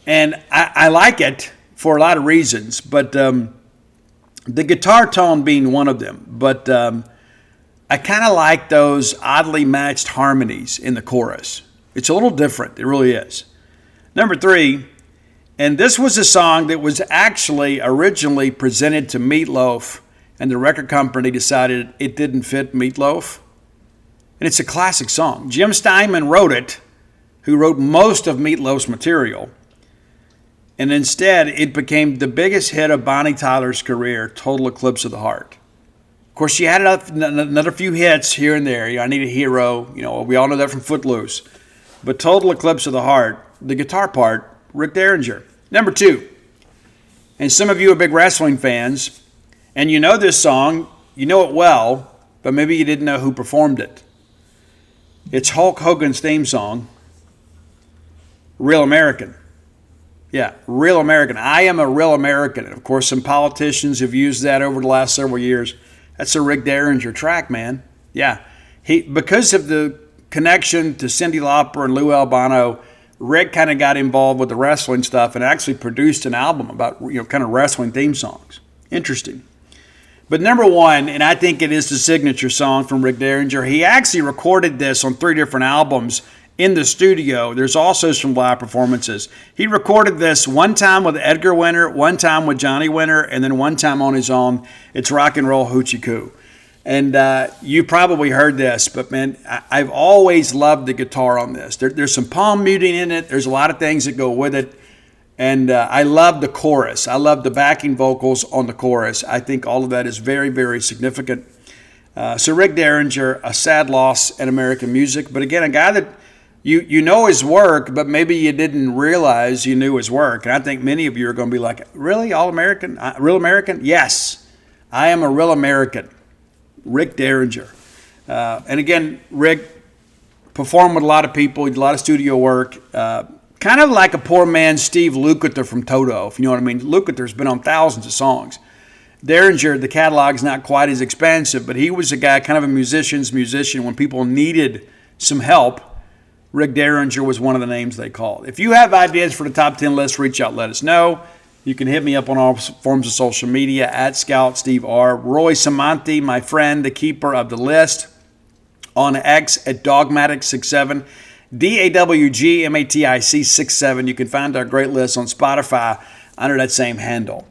And I like it for a lot of reasons, but the guitar tone being one of them. But I kind of like those oddly matched harmonies in the chorus. It's a little different. It really is. Number 3, and this was a song that was actually originally presented to Meatloaf, and the record company decided it didn't fit Meatloaf. And it's a classic song. Jim Steinman wrote it, who wrote most of Meatloaf's material. And instead, it became the biggest hit of Bonnie Tyler's career, Total Eclipse of the Heart. Of course, she had another few hits here and there. You know, I Need a Hero. You know, we all know that from Footloose. But Total Eclipse of the Heart, the guitar part, Rick Derringer. Number 2, and some of you are big wrestling fans, and you know this song, you know it well, but maybe you didn't know who performed it. It's Hulk Hogan's theme song, Real American. Yeah, Real American. I am a real American. And of course, some politicians have used that over the last several years. That's a Rick Derringer track, man. Yeah. Because of the connection to Cyndi Lauper and Lou Albano, Rick kind of got involved with the wrestling stuff and actually produced an album about, kind of wrestling theme songs. Interesting. But number 1, and I think it is the signature song from Rick Derringer, he actually recorded this on 3 different albums in the studio. There's also some live performances. He recorded this one time with Edgar Winter, one time with Johnny Winter, and then one time on his own. It's Rock and Roll Hoochie Coo. And you probably heard this, but man, I've always loved the guitar on this. There's some palm muting in it. There's a lot of things that go with it. And I love the chorus. I love the backing vocals on the chorus. I think all of that is very, very significant. So Rick Derringer, a sad loss in American music. But again, a guy that you know his work, but maybe you didn't realize you knew his work. And I think many of you are going to be like, really? All American? Real American? Yes, I am a real American. Rick Derringer. And again, Rick performed with a lot of people. He did a lot of studio work. Kind of like a poor man Steve Lukather from Toto, if you know what I mean. Lukather's been on thousands of songs. Derringer, the catalog's not quite as expensive, but he was a guy, kind of a musician's musician. When people needed some help, Rick Derringer was one of the names they called. If you have ideas for the top 10 list, reach out, let us know. You can hit me up on all forms of social media, at Scout Steve R. Roy Samanti, my friend, the keeper of the list, on X at Dogmatic67. DAWGMATIC 67. You can find our great list on Spotify under that same handle.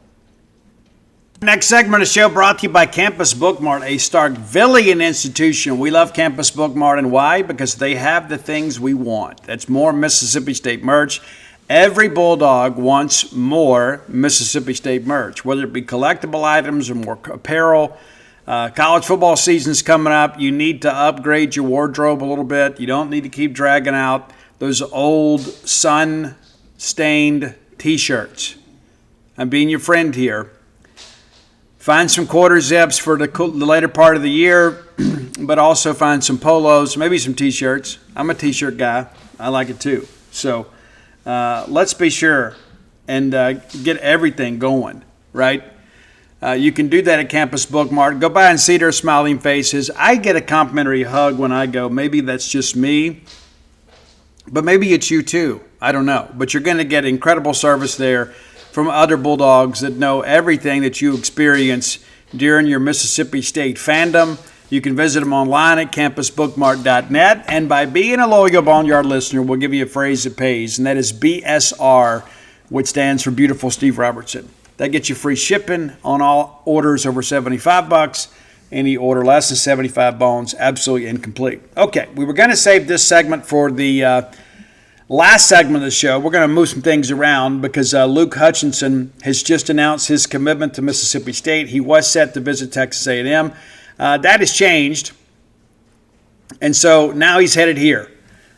Next segment of the show brought to you by Campus Bookmart, a Starkvillian institution. We love Campus Bookmart, and why? Because they have the things we want. That's more Mississippi State merch. Every Bulldog wants more Mississippi State merch, whether it be collectible items or more apparel. College football season's coming up. You need to upgrade your wardrobe a little bit. You don't need to keep dragging out those old sun-stained T-shirts. I'm being your friend here. Find some quarter zips for the later part of the year, but also find some polos, maybe some T-shirts. I'm a T-shirt guy. I like it too. So let's be sure and get everything going, right? You can do that at Campus Bookmart. Go by and see their smiling faces. I get a complimentary hug when I go. Maybe that's just me, but maybe it's you too. I don't know. But you're going to get incredible service there from other Bulldogs that know everything that you experience during your Mississippi State fandom. You can visit them online at campusbookmart.net. And by being a loyal Boneyard listener, we'll give you a phrase that pays, and that is BSR, which stands for Beautiful Steve Robertson. That gets you free shipping on all orders over $75. Any order less than 75 bones, absolutely incomplete. Okay, we were going to save this segment for the last segment of the show. We're going to move some things around because Luke Hutchinson has just announced his commitment to Mississippi State. He was set to visit Texas A&M. That has changed, and so now he's headed here.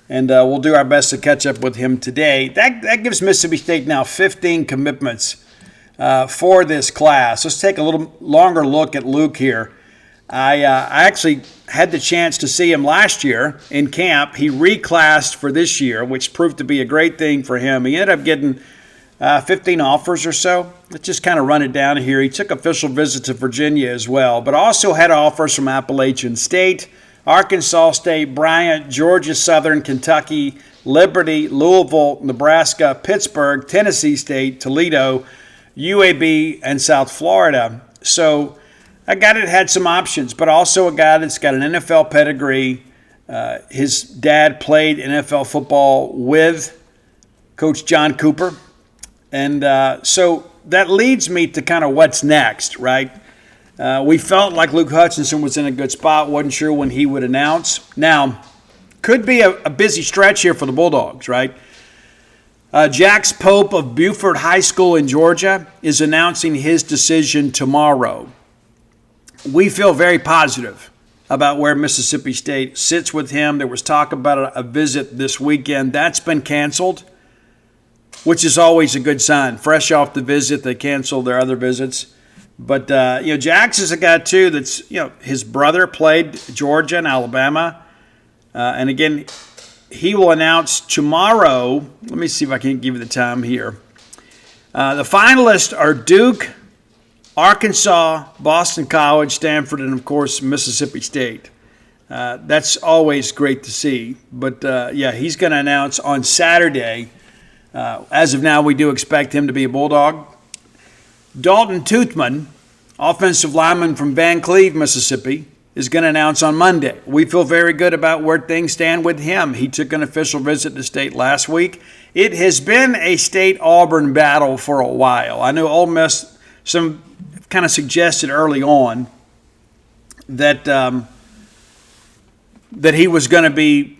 And we'll do our best to catch up with him today. That gives Mississippi State now 15 commitments for this class. Let's take a little longer look at Luke here. I actually had the chance to see him last year in camp. He reclassed for this year, which proved to be a great thing for him. He ended up getting 15 offers or so. Let's just kind of run it down here. He took official visits to Virginia as well, but also had offers from Appalachian State, Arkansas State, Bryant, Georgia Southern, Kentucky, Liberty, Louisville, Nebraska, Pittsburgh, Tennessee State, Toledo, UAB, and South Florida. So a guy that had some options, but also a guy that's got an NFL pedigree. His dad played NFL football with Coach John Cooper. And so that leads me to kind of what's next, right? We felt like Luke Hutchinson was in a good spot. Wasn't sure when he would announce. Now, could be a busy stretch here for the Bulldogs, right? Jax Pope of Buford High School in Georgia is announcing his decision tomorrow. We feel very positive about where Mississippi State sits with him. There was talk about a visit this weekend. That's been canceled, which is always a good sign. Fresh off the visit, they canceled their other visits. But, Jax is a guy, too, that's, his brother played Georgia and Alabama. And, again, he will announce tomorrow. Let me see if I can give you the time here. The finalists are Duke, Arkansas, Boston College, Stanford, and, of course, Mississippi State. That's always great to see. But, he's going to announce on Saturday. As of now, we do expect him to be a Bulldog. Dalton Toothman, offensive lineman from Van Cleve, Mississippi, is going to announce on Monday. We feel very good about where things stand with him. He took an official visit to State last week. It has been a State-Auburn battle for a while. I know Ole Miss some kind of suggested early on that that he was going to be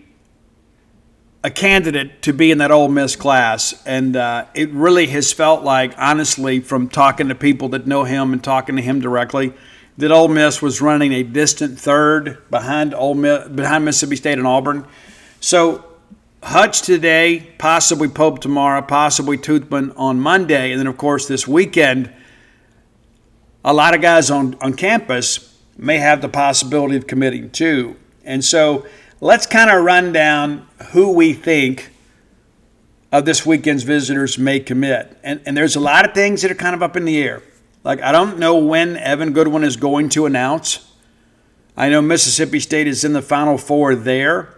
a candidate to be in that Ole Miss class, and it really has felt like, honestly, from talking to people that know him and talking to him directly, that Ole Miss was running a distant third behind Mississippi State and Auburn. So Hutch today, possibly Pope tomorrow, possibly Toothman on Monday, and then, of course, this weekend, a lot of guys on campus may have the possibility of committing too. And so let's kind of run down who we think of this weekend's visitors may commit. And there's a lot of things that are kind of up in the air. Like, I don't know when Evan Goodwin is going to announce. I know Mississippi State is in the Final Four there.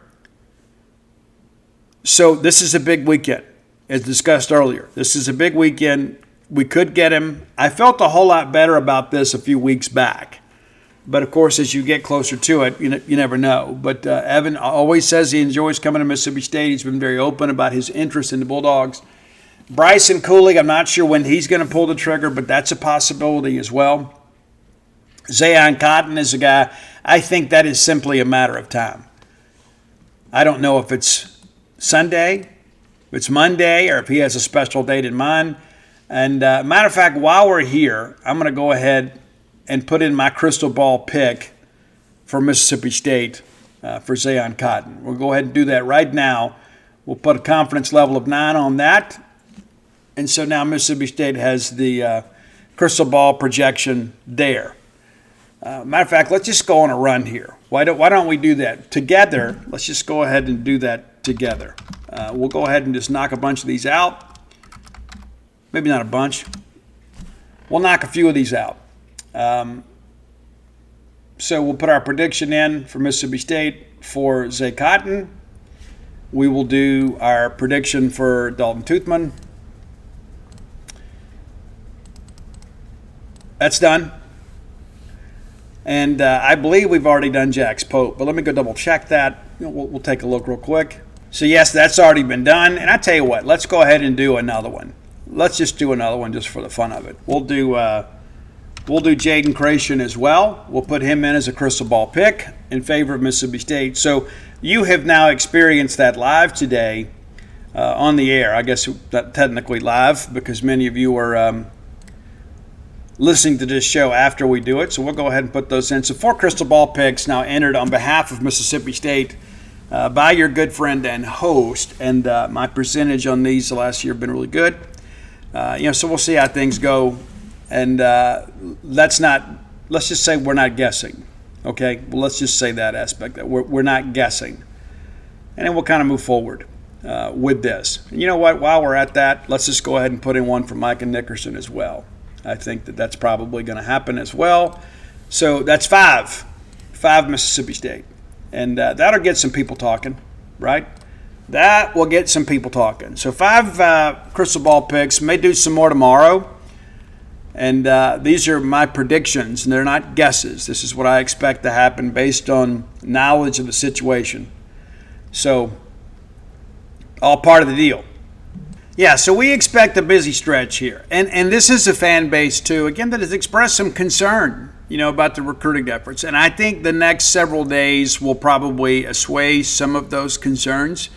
So this is a big weekend, as discussed earlier. This is a big weekend. We could get him. I felt a whole lot better about this a few weeks back. But, of course, as you get closer to it, you never know. But Evan always says he enjoys coming to Mississippi State. He's been very open about his interest in the Bulldogs. Bryson Cooley, I'm not sure when he's going to pull the trigger, but that's a possibility as well. Zayon Cotton is a guy, I think that is simply a matter of time. I don't know if it's Sunday, if it's Monday, or if he has a special date in mind. And matter of fact, while we're here, I'm going to go ahead and put in my crystal ball pick for Mississippi State for Zayon Cotton. We'll go ahead and do that right now. We'll put a confidence level of 9 on that. And so now Mississippi State has the crystal ball projection there. Matter of fact, let's just go on a run here. Why don't we do that together? Let's just go ahead and do that together. We'll go ahead and just knock a bunch of these out. Maybe not a bunch. We'll knock a few of these out. So we'll put our prediction in for Mississippi State for Zay Cotton. We will do our prediction for Dalton Toothman. That's done. And I believe we've already done Jax Pope, but let me go double check that. We'll take a look real quick. So yes, that's already been done. And I tell you what, let's go ahead and do another one. Let's just do another one just for the fun of it. We'll do Jaden Creation as well. We'll put him in as a crystal ball pick in favor of Mississippi State. So you have now experienced that live today on the air. I guess not technically live because many of you are listening to this show after we do it. So we'll go ahead and put those in. So 4 crystal ball picks now entered on behalf of Mississippi State by your good friend and host. And my percentage on these the last year have been really good. So we'll see how things go. And let's just say we're not guessing. Okay? Well, let's just say that aspect, that we're not guessing. And then we'll kind of move forward with this. And you know what? While we're at that, let's just go ahead and put in one for Micah Nickerson as well. I think that's probably going to happen as well. So that's 5 Mississippi State. And that'll get some people talking, right? That will get some people talking. So 5 crystal ball picks. May do some more tomorrow. And these are my predictions, and they're not guesses. This is what I expect to happen based on knowledge of the situation. So all part of the deal. Yeah, so we expect a busy stretch here. And this is a fan base, too, again, that has expressed some concern, about the recruiting efforts. And I think the next several days will probably assuage some of those concerns.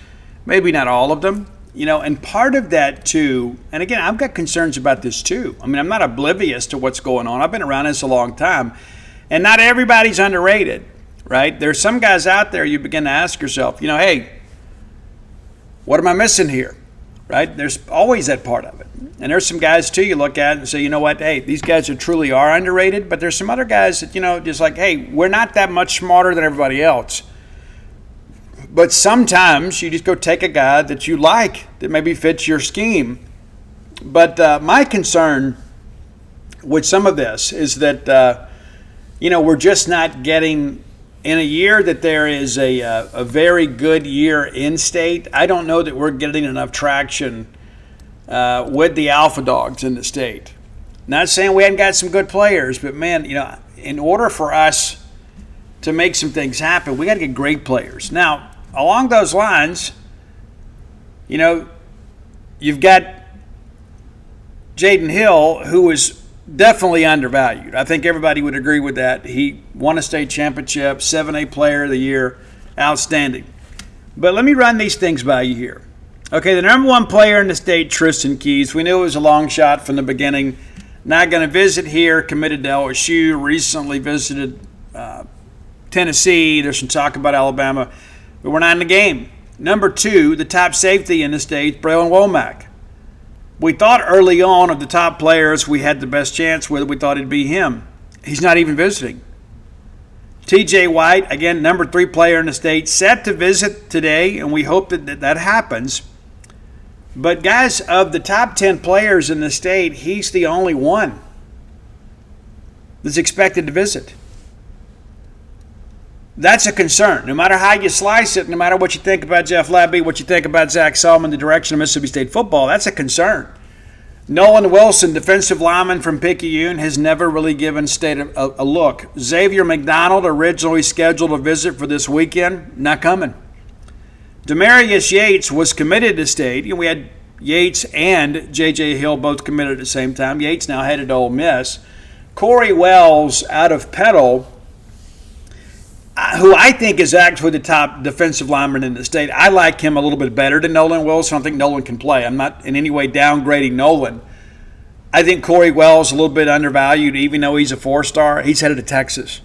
Maybe not all of them. And part of that, too, and again, I've got concerns about this, too. I mean, I'm not oblivious to what's going on. I've been around this a long time. And not everybody's underrated, right? There's some guys out there you begin to ask yourself, hey, what am I missing here? Right? There's always that part of it. And there's some guys, too, you look at and say, you know what, hey, these guys truly are underrated. But there's some other guys that, just like, hey, we're not that much smarter than everybody else. But sometimes you just go take a guy that you like that maybe fits your scheme. But my concern with some of this is that, we're just not getting – in a year that there is a very good year in state, I don't know that we're getting enough traction with the alpha dogs in the state. Not saying we hadn't got some good players, but, man, in order for us to make some things happen, we got to get great players. Now, along those lines, you know, you've got Jaden Hill, who is definitely undervalued. I think everybody would agree with that. He won a state championship, 7A player of the year, outstanding. But let me run these things by you here. Okay, the number one player in the state, Tristan Keys. We knew it was a long shot from the beginning. Not going to visit here, committed to LSU, recently visited Tennessee. There's some talk about Alabama, but we're not in the game. Number two, the top safety in the state, Braylon Womack. We thought early on of the top players we had the best chance with, we thought it'd be him. He's not even visiting. TJ White, again, number 3 player in the state, set to visit today, and we hope that happens. But guys, of the top 10 players in the state, he's the only one that's expected to visit. That's a concern. No matter how you slice it, no matter what you think about Jeff Labby, what you think about Zach Solomon, the direction of Mississippi State football, that's a concern. Nolan Wilson, defensive lineman from Picayune, has never really given State a look. Xavier McDonald, originally scheduled a visit for this weekend, not coming. Demarius Yates was committed to State. We had Yates and J.J. Hill both committed at the same time. Yates now headed to Ole Miss. Corey Wells out of Petal, who I think is actually the top defensive lineman in the state. I like him a little bit better than Nolan Wilson. I think Nolan can play. I'm not in any way downgrading Nolan. I think Corey Wells is a little bit undervalued, even though he's a 4-star. He's headed to Texas.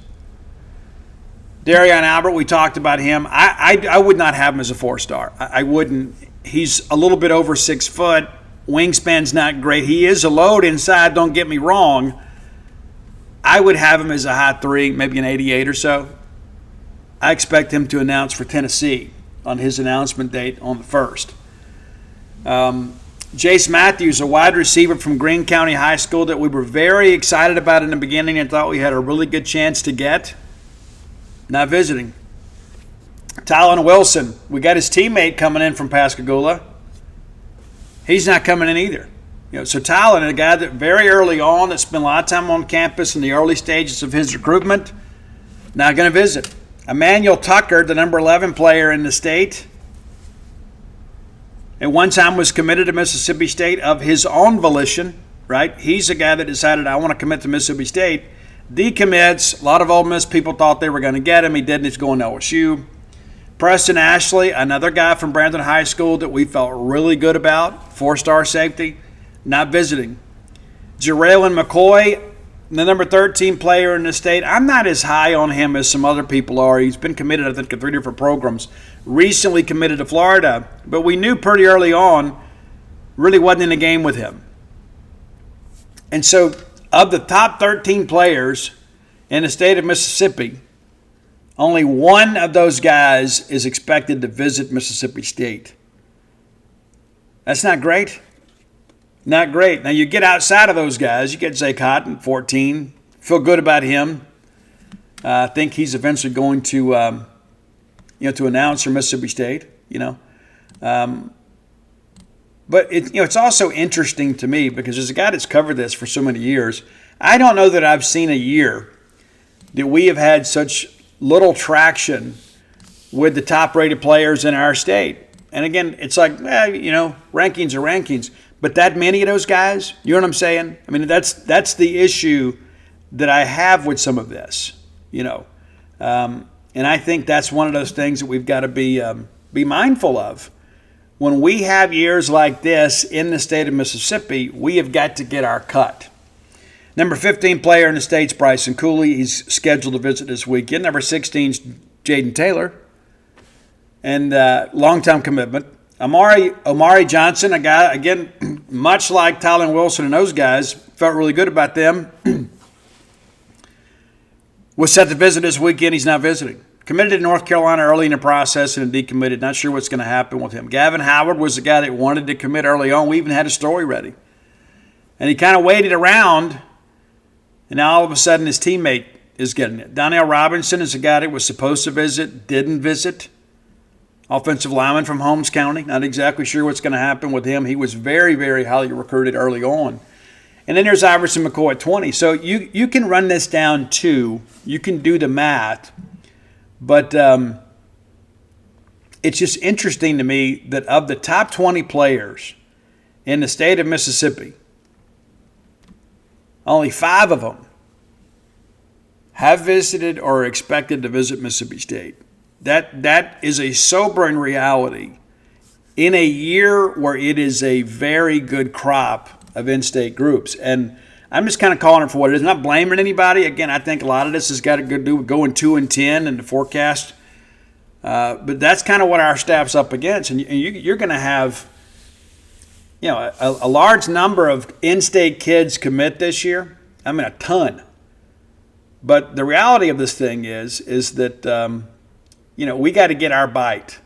Darian Albert, we talked about him. I would not have him as a 4-star. I wouldn't. He's a little bit over 6 foot. Wingspan's not great. He is a load inside, don't get me wrong. I would have him as a high 3, maybe an 88 or so. I expect him to announce for Tennessee on his announcement date on the 1st. Jace Matthews, a wide receiver from Greene County High School that we were very excited about in the beginning and thought we had a really good chance to get, not visiting. Tylen Wilson, we got his teammate coming in from Pascagoula. He's not coming in either. So Tylen, a guy that very early on that spent a lot of time on campus in the early stages of his recruitment, not going to visit. Emmanuel Tucker, the number 11 player in the state, at one time was committed to Mississippi State of his own volition, right? He's a guy that decided, I want to commit to Mississippi State. Decommits. A lot of Ole Miss people thought they were going to get him. He didn't. He's going to LSU. Preston Ashley, another guy from Brandon High School that we felt really good about, 4-star safety, not visiting. Jeraylin McCoy, the number 13 player in the state, I'm not as high on him as some other people are. He's been committed, I think, to 3 different programs. Recently committed to Florida, but we knew pretty early on really wasn't in the game with him. And so of the top 13 players in the state of Mississippi, only one of those guys is expected to visit Mississippi State. That's not great. Not great. Now, you get outside of those guys. You get Zay Cotton, 14. Feel good about him. I think he's eventually going to, to announce for Mississippi State. But it's also interesting to me because as a guy that's covered this for so many years, I don't know that I've seen a year that we have had such little traction with the top-rated players in our state. And again, it's like, rankings are rankings. But that many of those guys, you know what I'm saying? I mean, that's the issue that I have with some of this, And I think that's one of those things that we've got to be mindful of. When we have years like this in the state of Mississippi, we have got to get our cut. Number 15 player in the state's Bryson Cooley. He's scheduled to visit this weekend. Number 16 is Jaden Taylor. And long-time commitment. Omari Johnson, a guy, again, much like Tylen Wilson and those guys, felt really good about them. Was set to visit this weekend. He's not visiting. Committed to North Carolina early in the process and decommitted. Not sure what's going to happen with him. Gavin Howard was the guy that wanted to commit early on. We even had a story ready. And he kind of waited around, and now all of a sudden his teammate is getting it. Donnell Robinson is a guy that was supposed to visit, didn't visit. Offensive lineman from Holmes County. Not exactly sure what's going to happen with him. He was very, very highly recruited early on. And then there's Iverson McCoy at 20. So you can run this down too. You can do the math But it's just interesting to me that of the top 20 players in the state of Mississippi, only 5 of them have visited or are expected to visit Mississippi State. That is a sobering reality in a year where it is a very good crop of in-state groups. And I'm just kind of calling it for what it is. I'm not blaming anybody. Again, I think a lot of this has got to do with going 2-10 in the forecast. But that's kind of what our staff's up against. And you're going to have, a large number of in-state kids commit this year. I mean, a ton. But the reality of this thing is that, we got to get our bite.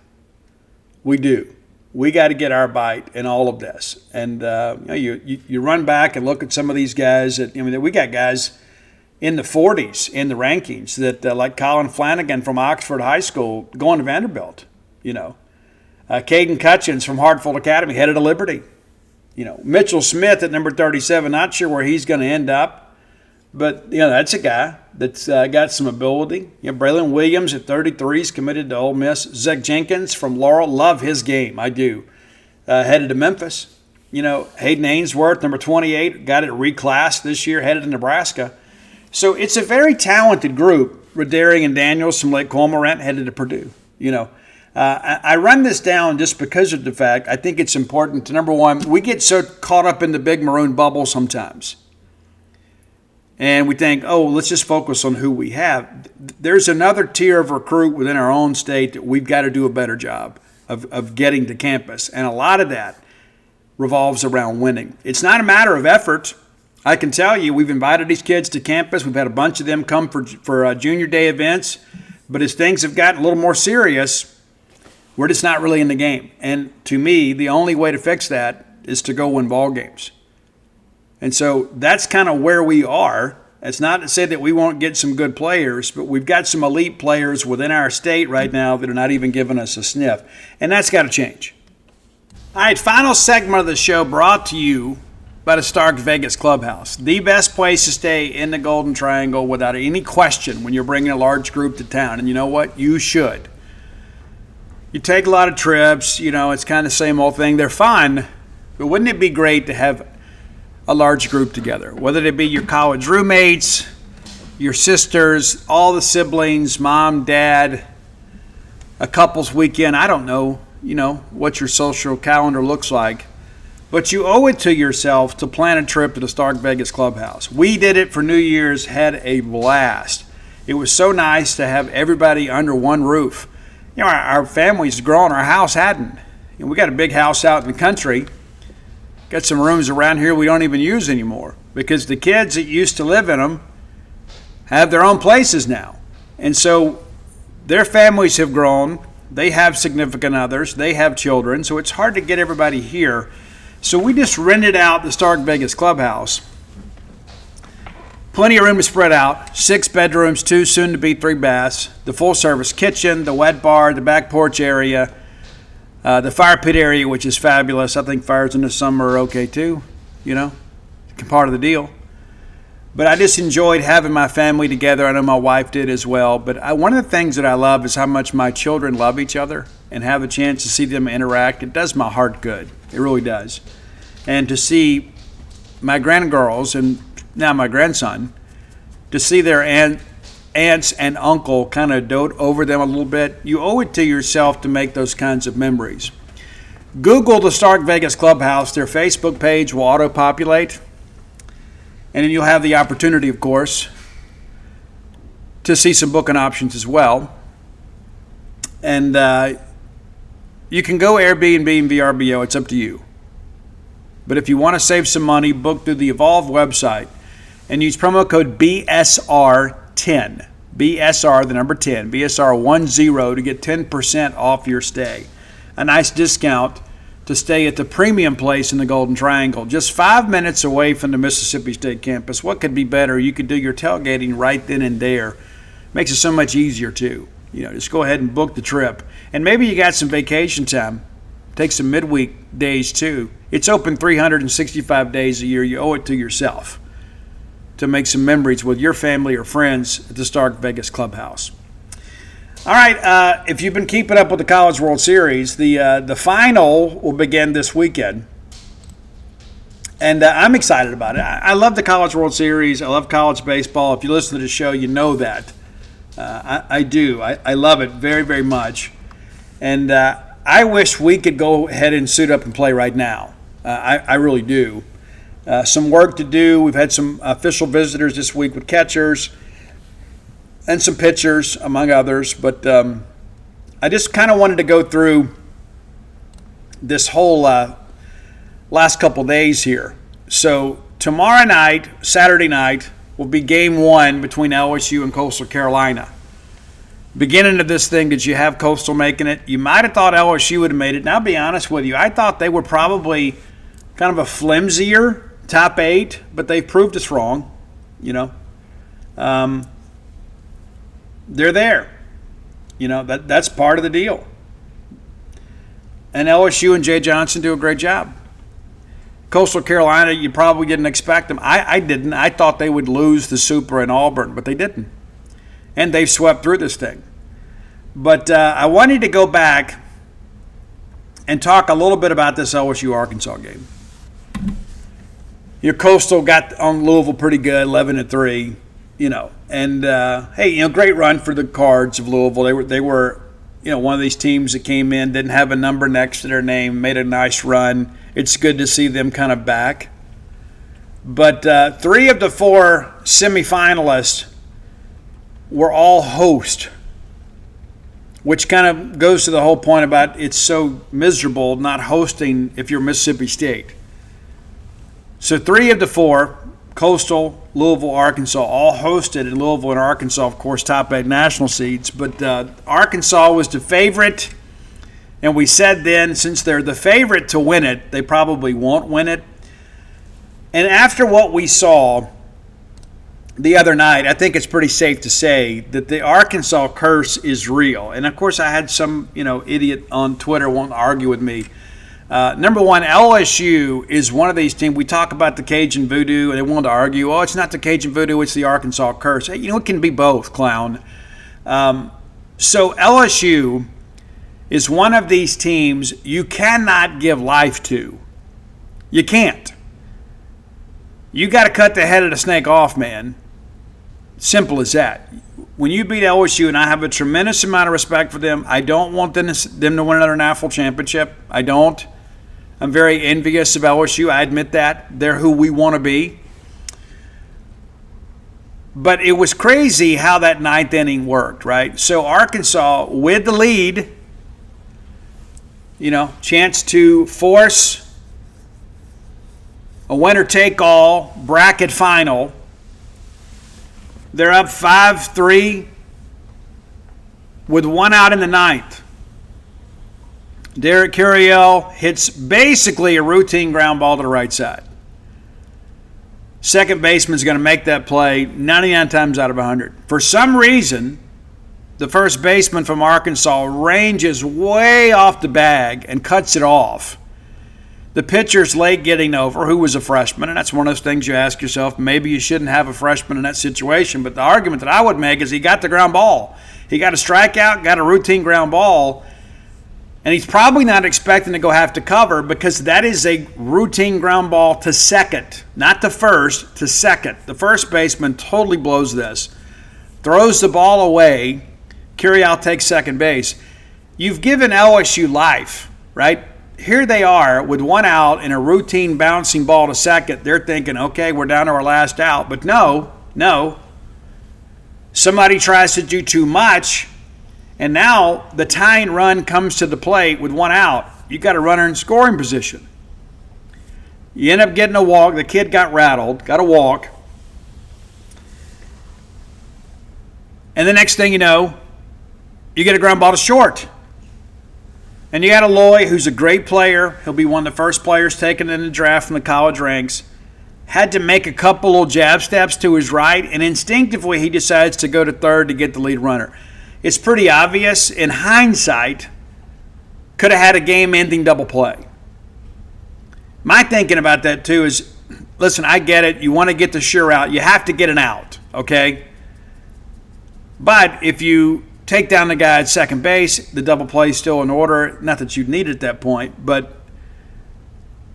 We do. We got to get our bite in all of this. And, you run back and look at some of these guys. We got guys in the 40s in the rankings that, like Colin Flanagan from Oxford High School, going to Vanderbilt. Caden Cutchins from Hartfield Academy, headed to Liberty. Mitchell Smith at number 37, not sure where he's going to end up. But, that's a guy that's got some ability. Braylon Williams at 33 is committed to Ole Miss. Zach Jenkins from Laurel, love his game. I do. Headed to Memphis. Hayden Ainsworth, number 28, got it reclassed this year, headed to Nebraska. So it's a very talented group. Rodarian and Daniels from Lake Cormorant headed to Purdue. I run this down just because of the fact I think it's important to, number one, we get so caught up in the big maroon bubble sometimes. And we think, let's just focus on who we have. There's another tier of recruit within our own state that we've got to do a better job of getting to campus. And a lot of that revolves around winning. It's not a matter of effort. I can tell you, we've invited these kids to campus. We've had a bunch of them come for junior day events. But as things have gotten a little more serious, we're just not really in the game. And to me, the only way to fix that is to go win ball games. And so that's kind of where we are. It's not to say that we won't get some good players, but we've got some elite players within our state right now that are not even giving us a sniff. And that's got to change. All right, final segment of the show brought to you by the Stark Vegas Clubhouse. The best place to stay in the Golden Triangle without any question when you're bringing a large group to town. And you know what? You should. You take a lot of trips. It's kind of the same old thing. They're fun. But wouldn't it be great to have a large group together, whether it be your college roommates, your sisters, all the siblings, mom, dad, a couple's weekend. I don't know, what your social calendar looks like, but you owe it to yourself to plan a trip to the Stark Vegas Clubhouse. We did it for New Year's, had a blast. It was so nice to have everybody under one roof. Our family's grown, our house hadn't. We got a big house out in the country. Got some rooms around here we don't even use anymore because the kids that used to live in them have their own places now. And so their families have grown. They have significant others. They have children. So it's hard to get everybody here. So we just rented out the Stark Vegas Clubhouse. Plenty of room to spread out. 6 bedrooms, 2 soon to be 3 baths. The full service kitchen, the wet bar, the back porch area. The fire pit area, which is fabulous. I think fires in the summer are okay too, part of the deal. But I just enjoyed having my family together. I know my wife did as well. But one of the things that I love is how much my children love each other and have a chance to see them interact. It does my heart good. It really does. And to see my grandgirls and now my grandson, to see their aunts and uncle kind of dote over them a little bit, you owe it to yourself to make those kinds of memories. Google the Stark Vegas Clubhouse. Their Facebook page will auto-populate. And then you'll have the opportunity, of course, to see some booking options as well. And you can go Airbnb and VRBO. It's up to you. But if you want to save some money, book through the Evolve website and use promo code BSR10. BSR, the number 10, BSR10 to get 10% off your stay. A nice discount to stay at the premium place in the Golden Triangle, just 5 minutes away from the Mississippi State campus. What could be better? You could do your tailgating right then and there. Makes it so much easier too. Just go ahead and book the trip. And maybe you got some vacation time. Take some midweek days too. It's open 365 days a year. You owe it to yourself to make some memories with your family or friends at the Stark Vegas Clubhouse. All right, if you've been keeping up with the College World Series, the final will begin this weekend. And I'm excited about it. I love the College World Series. I love college baseball. If you listen to the show, you know that. I do. I love it very, very much. And I wish we could go ahead and suit up and play right now. I really do. Some work to do. We've had some official visitors this week with catchers and some pitchers, among others. But I just kind of wanted to go through this whole last couple days here. So tomorrow night, Saturday night, will be game one between LSU and Coastal Carolina. Beginning of this thing, did you have Coastal making it? You might have thought LSU would have made it. And I'll be honest with you, I thought they were probably kind of a flimsier top 8, but they've proved us wrong. They're there. That's part of the deal. And LSU and Jay Johnson do a great job. Coastal Carolina, you probably didn't expect them. I didn't. I thought they would lose the Super in Auburn, but they didn't. And they've swept through this thing. But I wanted to go back and talk a little bit about this LSU-Arkansas game. Your Coastal got on Louisville pretty good, 11-3. And hey, great run for the Cards of Louisville. They were one of these teams that came in, didn't have a number next to their name, made a nice run. It's good to see them kind of back. But 3 of the 4 semifinalists were all host, which kind of goes to the whole point about it's so miserable not hosting if you're Mississippi State. So 3 of the 4, Coastal, Louisville, Arkansas, all hosted, and Louisville and Arkansas, of course, top 8 national seeds. But Arkansas was the favorite, and we said then, since they're the favorite to win it, they probably won't win it. And after what we saw the other night, I think it's pretty safe to say that the Arkansas curse is real. And, of course, I had some idiot on Twitter wanting to argue with me. Number one, LSU is one of these teams. We talk about the Cajun voodoo, and they wanted to argue, it's not the Cajun voodoo, it's the Arkansas curse. Hey, it can be both, clown. So LSU is one of these teams you cannot give life to. You can't. You got to cut the head of the snake off, man. Simple as that. When you beat LSU, and I have a tremendous amount of respect for them, I don't want them to win another national championship. I don't. I'm very envious of LSU. I admit that. They're who we want to be. But it was crazy how that 9th inning worked, right? So Arkansas, with the lead, chance to force a winner-take-all bracket final. They're up 5-3 with 1 out in the 9th. Derek Curiel hits basically a routine ground ball to the right side. Second baseman's going to make that play 99 times out of 100. For some reason, the first baseman from Arkansas ranges way off the bag and cuts it off. The pitcher's late getting over, who was a freshman, and that's one of those things you ask yourself, maybe you shouldn't have a freshman in that situation. But the argument that I would make is he got the ground ball. He got a strikeout, got a routine ground ball, and he's probably not expecting to go have to cover because that is a routine ground ball to second, not to first, to second. The first baseman totally blows this, throws the ball away. Curiel takes second base. You've given LSU life, right? Here they are with 1 out and a routine bouncing ball to second. They're thinking, okay, we're down to our last out. But no. Somebody tries to do too much, and now the tying run comes to the plate with 1 out. You got a runner in scoring position. You end up getting a walk. The kid got rattled, got a walk. And the next thing you know, you get a ground ball to short. And you got Aloy, who's a great player. He'll be one of the first players taken in the draft from the college ranks. Had to make a couple little jab steps to his right, and instinctively he decides to go to third to get the lead runner. It's pretty obvious. In hindsight, could have had a game-ending double play. My thinking about that, too, is, listen, I get it. You want to get the sure out. You have to get an out, okay? But if you take down the guy at second base. The double play is still in order. Not that you'd need it at that point, but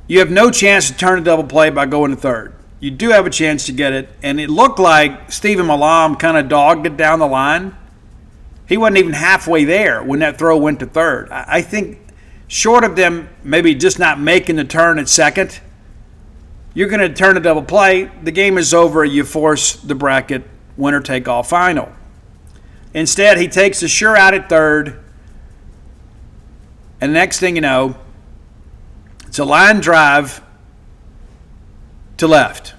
you have no chance to turn a double play by going to third. You do have a chance to get it, and it looked like Stephen Malam kind of dogged it down the line. He wasn't even halfway there when that throw went to third. I think short of them maybe just not making the turn at second, you're going to turn a double play. The game is over. You force the bracket winner-take-all final. Instead, he takes the sure out at third, and the next thing you know, it's a line drive to left.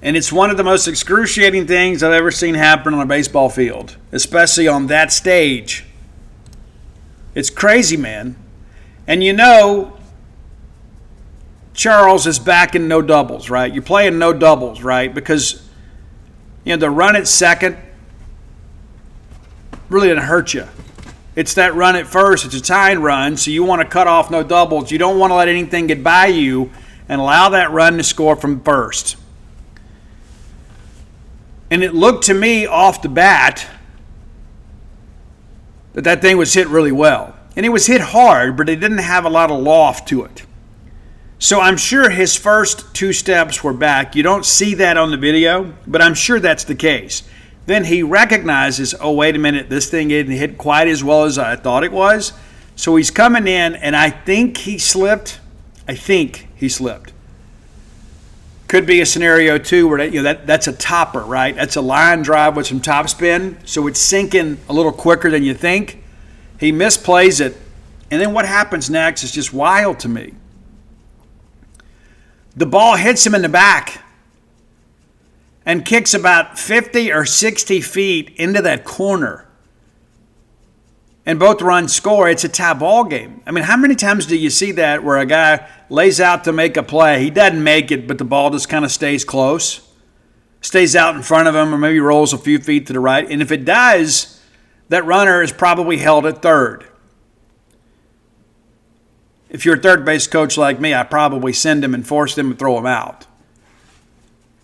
And it's one of the most excruciating things I've ever seen happen on a baseball field, especially on that stage. It's crazy, man. And you know, Charles is back in no doubles, right? You're playing no doubles, right? Because, you know, the run at second really didn't hurt you. It's that run at first. It's a tying run, so you want to cut off no doubles. You don't want to let anything get by you and allow that run to score from first. And it looked to me off the bat that thing was hit really well. And it was hit hard, but it didn't have a lot of loft to it. So I'm sure his first two steps were back. You don't see that on the video, but I'm sure that's the case. Then he recognizes, oh, wait a minute, this thing didn't hit quite as well as I thought it was. So he's coming in, and I think he slipped. Could be a scenario, too, where that's a topper, right? That's a line drive with some topspin, so it's sinking a little quicker than you think. He misplays it, and then what happens next is just wild to me. The ball hits him in the back and kicks about 50 or 60 feet into that corner. And both runs score. It's a tie ball game. I mean, how many times do you see that where a guy lays out to make a play? He doesn't make it, but the ball just kind of stays close, stays out in front of him, or maybe rolls a few feet to the right. And if it does, that runner is probably held at third. If you're a third base coach like me, I probably send him and force them to throw him out.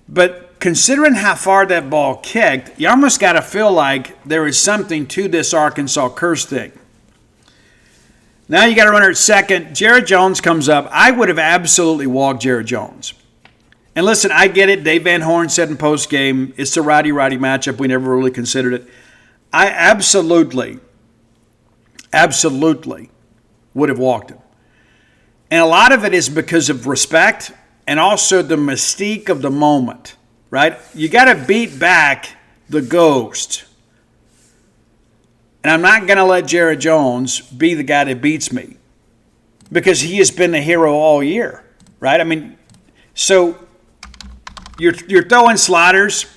But considering how far that ball kicked, you almost got to feel like there is something to this Arkansas curse thing. Now you got a runner at second. Jared Jones comes up. I would have absolutely walked Jared Jones. And listen, I get it. Dave Van Horn said in postgame, it's a righty-righty matchup. We never really considered it. I absolutely would have walked him. And a lot of it is because of respect and also the mystique of the moment, right? You got to beat back the ghost. And I'm not going to let Jared Jones be the guy that beats me because he has been the hero all year, right? I mean, so you're throwing sliders.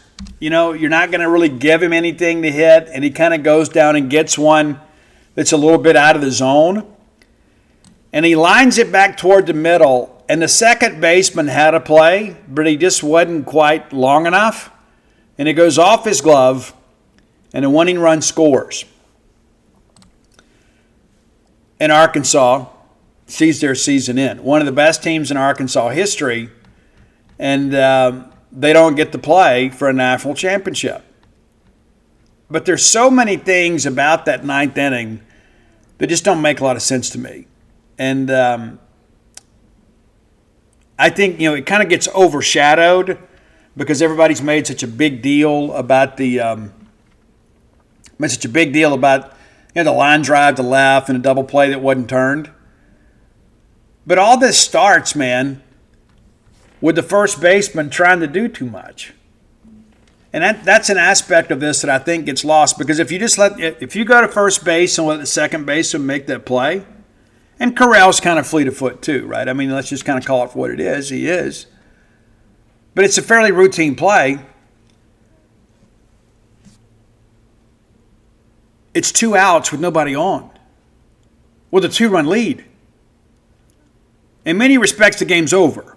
You know, you're not going to really give him anything to hit, and he kind of goes down and gets one that's a little bit out of the zone. And he lines it back toward the middle, and the second baseman had a play, but he just wasn't quite long enough. And it goes off his glove, and a winning run scores. And Arkansas sees their season end. One of the best teams in Arkansas history, and they don't get to play for a national championship. But there's so many things about that ninth inning that just don't make a lot of sense to me. And I think, you know, it kind of gets overshadowed because everybody's made such a big deal about the the line drive to left and a double play that wasn't turned. But all this starts, man, with the first baseman trying to do too much. And that's an aspect of this that I think gets lost because if you go to first base and let the second baseman make that play, and Corral's kind of fleet of foot too, right? I mean, let's just kind of call it for what it is. He is. But it's a fairly routine play. It's 2 outs with nobody on, with a 2-run lead. In many respects, the game's over.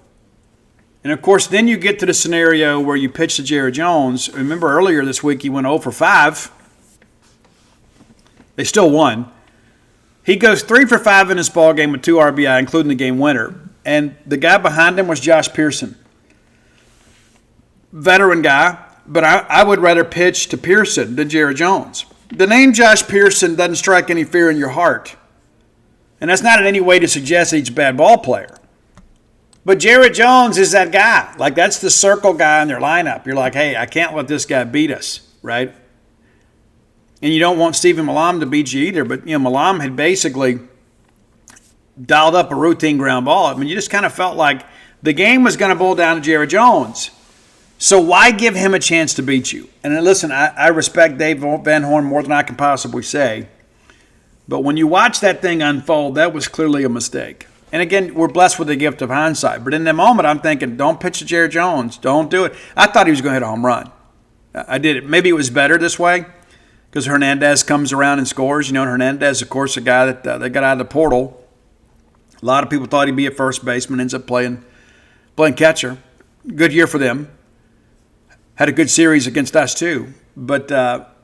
And, of course, then you get to the scenario where you pitch to Jared Jones. Remember earlier this week he went 0 for 5. They still won. He goes 3 for 5 in this ballgame with 2 RBI, including the game winner. And the guy behind him was Josh Pearson. Veteran guy, but I would rather pitch to Pearson than Jared Jones. The name Josh Pearson doesn't strike any fear in your heart. And that's not in any way to suggest he's a bad ball player. But Jared Jones is that guy. Like, that's the circle guy in their lineup. You're like, hey, I can't let this guy beat us, right? And you don't want Stephen Malam to beat you either. But, Malam had basically dialed up a routine ground ball. I mean, you just kind of felt like the game was going to boil down to Jared Jones. So why give him a chance to beat you? And listen, I respect Dave Van Horn more than I can possibly say. But when you watch that thing unfold, that was clearly a mistake. And again, we're blessed with the gift of hindsight. But in that moment, I'm thinking, don't pitch to Jared Jones. Don't do it. I thought he was going to hit a home run. I did it. Maybe it was better this way because Hernandez comes around and scores. And Hernandez, of course, a guy that got out of the portal. A lot of people thought he'd be a first baseman, ends up playing catcher. Good year for them. Had a good series against us too. But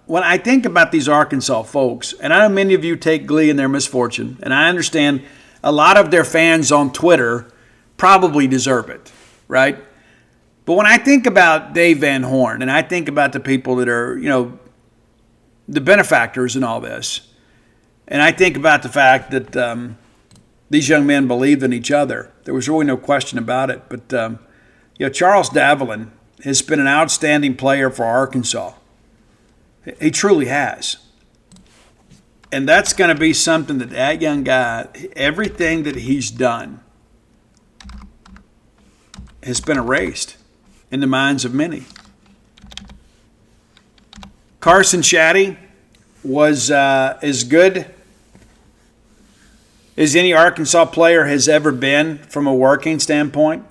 when I think about these Arkansas folks, and I know many of you take glee in their misfortune, and I understand a lot of their fans on Twitter probably deserve it, right? But when I think about Dave Van Horn, and I think about the people that are, the benefactors in all this, and I think about the fact that these young men believed in each other, there was really no question about it. But, Charles Davalin has been an outstanding player for Arkansas. He truly has. And that's going to be something that young guy, everything that he's done has been erased in the minds of many. Carson Shaddy was as good as any Arkansas player has ever been from a working standpoint.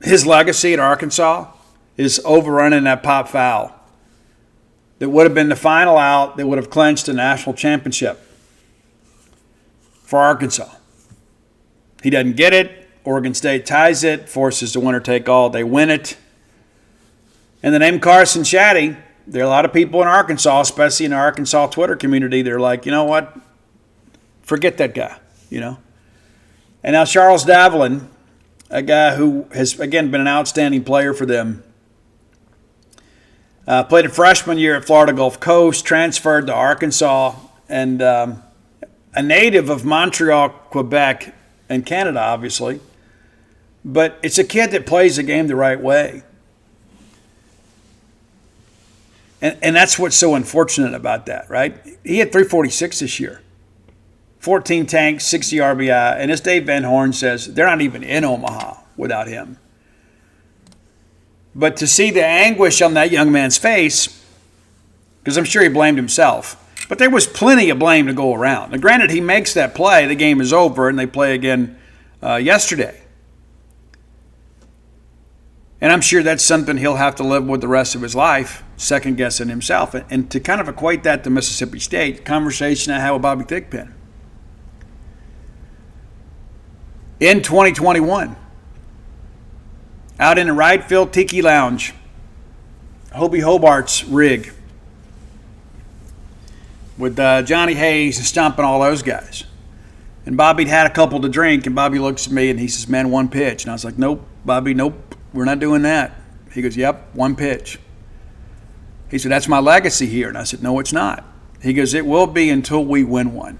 His legacy at Arkansas is overrunning that pop foul that would have been the final out that would have clinched a national championship for Arkansas. He doesn't get it. Oregon State ties it, forces the winner take all. They win it. And the name Carson Shaddy, there are a lot of people in Arkansas, especially in the Arkansas Twitter community, they're like, you know what? Forget that guy, And now Charles Davalin, a guy who has, again, been an outstanding player for them. Played a freshman year at Florida Gulf Coast, transferred to Arkansas, and a native of Montreal, Quebec, and Canada, obviously. But it's a kid that plays the game the right way. And that's what's so unfortunate about that, right? He had 346 this year. 14 tanks, 60 RBI, and as Dave Van Horn says, they're not even in Omaha without him. But to see the anguish on that young man's face, because I'm sure he blamed himself, but there was plenty of blame to go around. Now, granted, he makes that play, the game is over, and they play again yesterday. And I'm sure that's something he'll have to live with the rest of his life, second-guessing himself. And to kind of equate that to Mississippi State, conversation I had with Bobby Thigpen. In 2021, out in the right field tiki lounge, Hobie Hobart's rig, with Johnny Hayes and stomping all those guys. And Bobby'd had a couple to drink, and Bobby looks at me and he says, man, one pitch. And I was like, nope, Bobby, nope, we're not doing that. He goes, yep, one pitch. He said, that's my legacy here. And I said, no, it's not. He goes, it will be until we win one.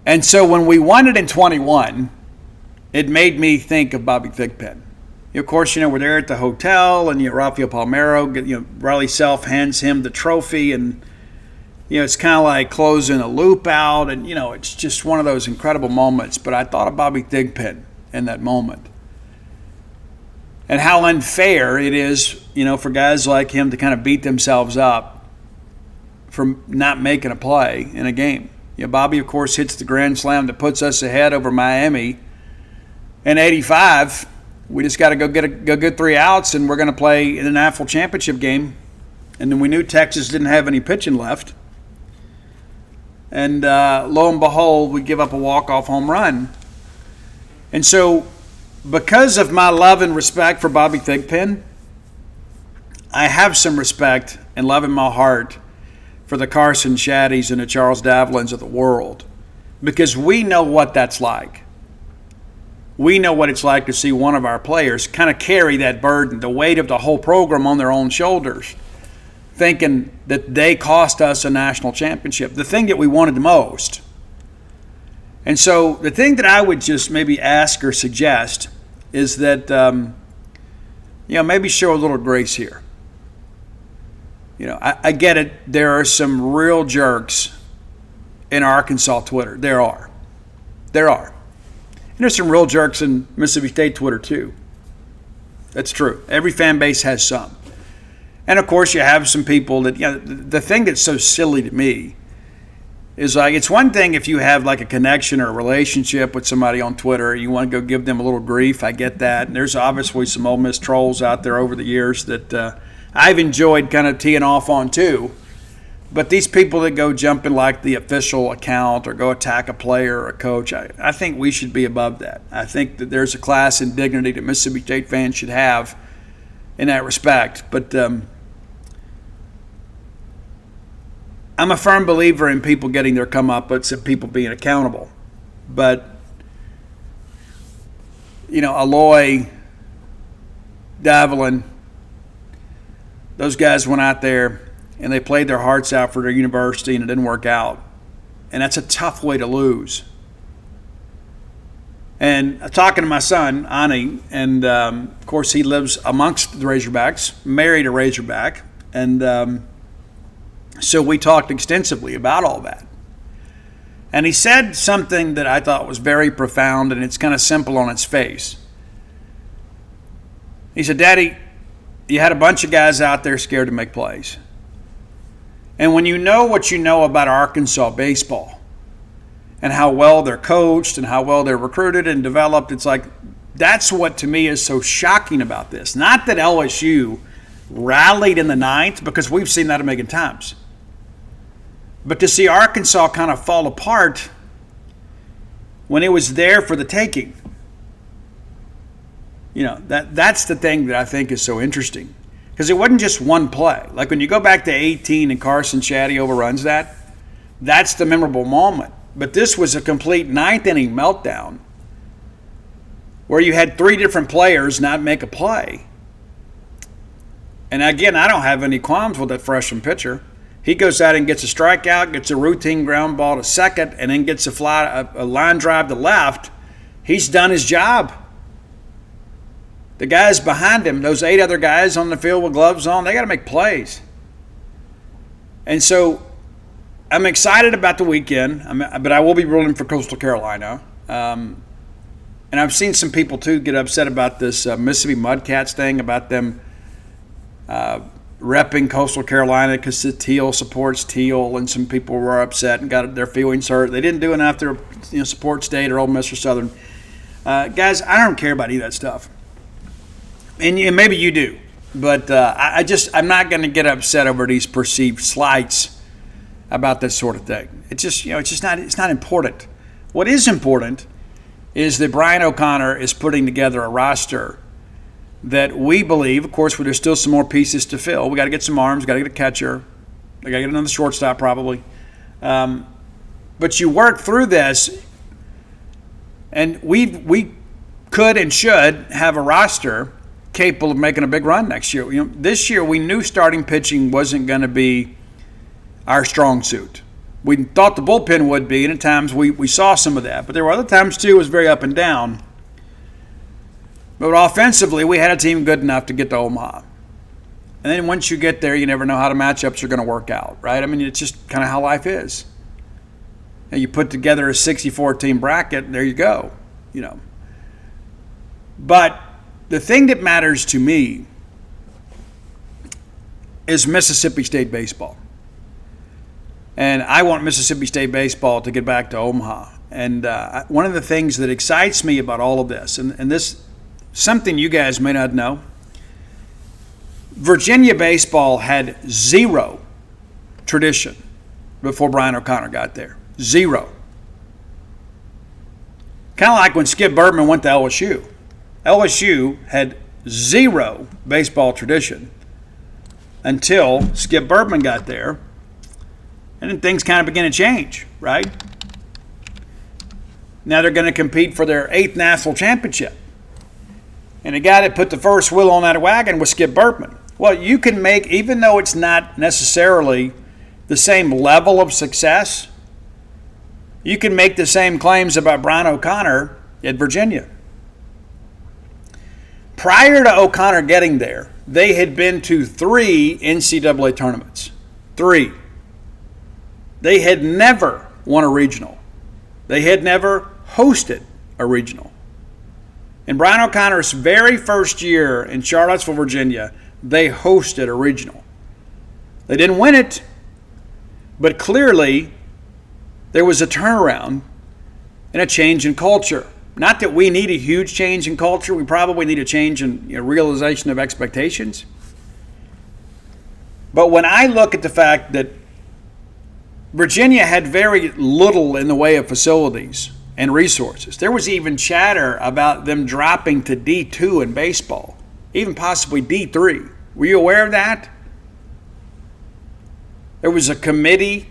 And so when we won it in 21, it made me think of Bobby Thigpen. Of course, we're there at the hotel, and Rafael Palmeiro, Riley Self hands him the trophy, and it's kind of like closing a loop out, and it's just one of those incredible moments. But I thought of Bobby Thigpen in that moment, and how unfair it is, for guys like him to kind of beat themselves up for not making a play in a game. Bobby, of course, hits the grand slam that puts us ahead over Miami in '85. We just got to go get 3 outs, and we're going to play in an AFL championship game. And then we knew Texas didn't have any pitching left. And lo and behold, we give up a walk-off home run. And so because of my love and respect for Bobby Thigpen, I have some respect and love in my heart for the Carson Shaddys and the Charles Davalins of the world, because we know what that's like. we know what it's like to see one of our players kind of carry that burden, the weight of the whole program on their own shoulders, thinking that they cost us a national championship, the thing that we wanted the most. And so the thing that I would just maybe ask or suggest is that, maybe show a little grace here. I get it. There are some real jerks in Arkansas Twitter. There are. And there's some real jerks in Mississippi State Twitter too. That's true. Every fan base has some. And of course you have some people that, the thing that's so silly to me is like, it's one thing if you have like a connection or a relationship with somebody on Twitter, you want to go give them a little grief. I get that. And there's obviously some Ole Miss trolls out there over the years that I've enjoyed kind of teeing off on too. But these people that go jumping like the official account or go attack a player or a coach, I think we should be above that. I think that there's a class and dignity that Mississippi State fans should have in that respect. But I'm a firm believer in people getting their comeuppance and people being accountable. But, Aloy, Davelin, those guys went out there and they played their hearts out for their university and it didn't work out. And that's a tough way to lose. And I'm talking to my son, Ani, and of course he lives amongst the Razorbacks, married a Razorback, and so we talked extensively about all that. And he said something that I thought was very profound, and it's kind of simple on its face. He said, Daddy, you had a bunch of guys out there scared to make plays. And when you know what you know about Arkansas baseball and how well they're coached and how well they're recruited and developed, it's like that's what to me is so shocking about this. Not that LSU rallied in the ninth, because we've seen that a million times. But to see Arkansas kind of fall apart when it was there for the taking. That's the thing that I think is so interesting. Because it wasn't just one play. Like when you go back to 18 and Carson Shaddy overruns that, that's the memorable moment. But this was a complete ninth inning meltdown where you had three different players not make a play. And again, I don't have any qualms with that freshman pitcher. He goes out and gets a strikeout, gets a routine ground ball to second, and then gets a line drive to left. He's done his job. The guys behind him, those 8 other guys on the field with gloves on, they got to make plays. And so I'm excited about the weekend, but I will be rooting for Coastal Carolina. And I've seen some people, too, get upset about this Mississippi Mudcats thing, about them repping Coastal Carolina because the Teal supports Teal, and some people were upset and got their feelings hurt. They didn't do enough to support State or Ole Miss or Southern. Guys, I don't care about any of that stuff. And maybe you do, but I'm not going to get upset over these perceived slights about this sort of thing. It's not important. What is important is that Brian O'Connor is putting together a roster that we believe, of course, there's still some more pieces to fill. We got to get some arms, got to get a catcher, we got to get another shortstop probably. But you work through this, and we could and should have a roster capable of making a big run next year. This year we knew starting pitching wasn't going to be our strong suit. We thought the bullpen would be, and at times we saw some of that. But there were other times, too, it was very up and down. But offensively, we had a team good enough to get to Omaha. And then once you get there, you never know how the matchups are going to work out, right? I mean, it's just kind of how life is. And you put together a 64-team bracket, and there you go, But the thing that matters to me is Mississippi State baseball. And I want Mississippi State baseball to get back to Omaha. And one of the things that excites me about all of this, and this something you guys may not know, Virginia baseball had 0 tradition before Brian O'Connor got there. 0. Kind of like when Skip Bertman went to LSU. LSU had 0 baseball tradition until Skip Bertman got there, and then things kind of began to change, right? Now they're going to compete for their 8th national championship. And the guy that put the first wheel on that wagon was Skip Bertman. Well, you can make, even though it's not necessarily the same level of success, you can make the same claims about Brian O'Connor at Virginia. Prior to O'Connor getting there, they had been to 3 NCAA tournaments. 3. They had never won a regional. They had never hosted a regional. In Brian O'Connor's very first year in Charlottesville, Virginia, they hosted a regional. They didn't win it, but clearly there was a turnaround and a change in culture. Not that we need a huge change in culture. We probably need a change in realization of expectations. But when I look at the fact that Virginia had very little in the way of facilities and resources, there was even chatter about them dropping to D2 in baseball, even possibly D3. Were you aware of that? There was a committee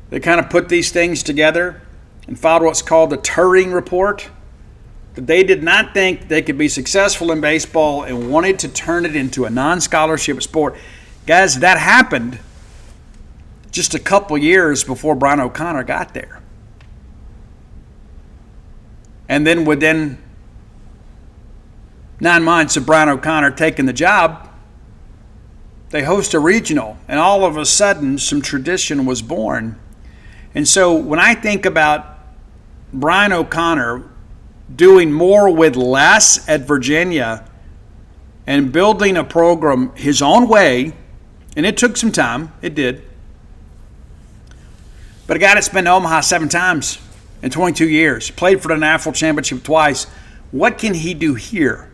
that kind of put these things together and filed what's called the Turing Report, that they did not think they could be successful in baseball and wanted to turn it into a non-scholarship sport. Guys, that happened just a couple years before Brian O'Connor got there. And then within 9 months of Brian O'Connor taking the job, they host a regional, and all of a sudden some tradition was born. And so when I think about Brian O'Connor doing more with less at Virginia and building a program his own way, and it took some time, it did. But a guy that's been to Omaha 7 times in 22 years, played for the national championship twice, what can he do here?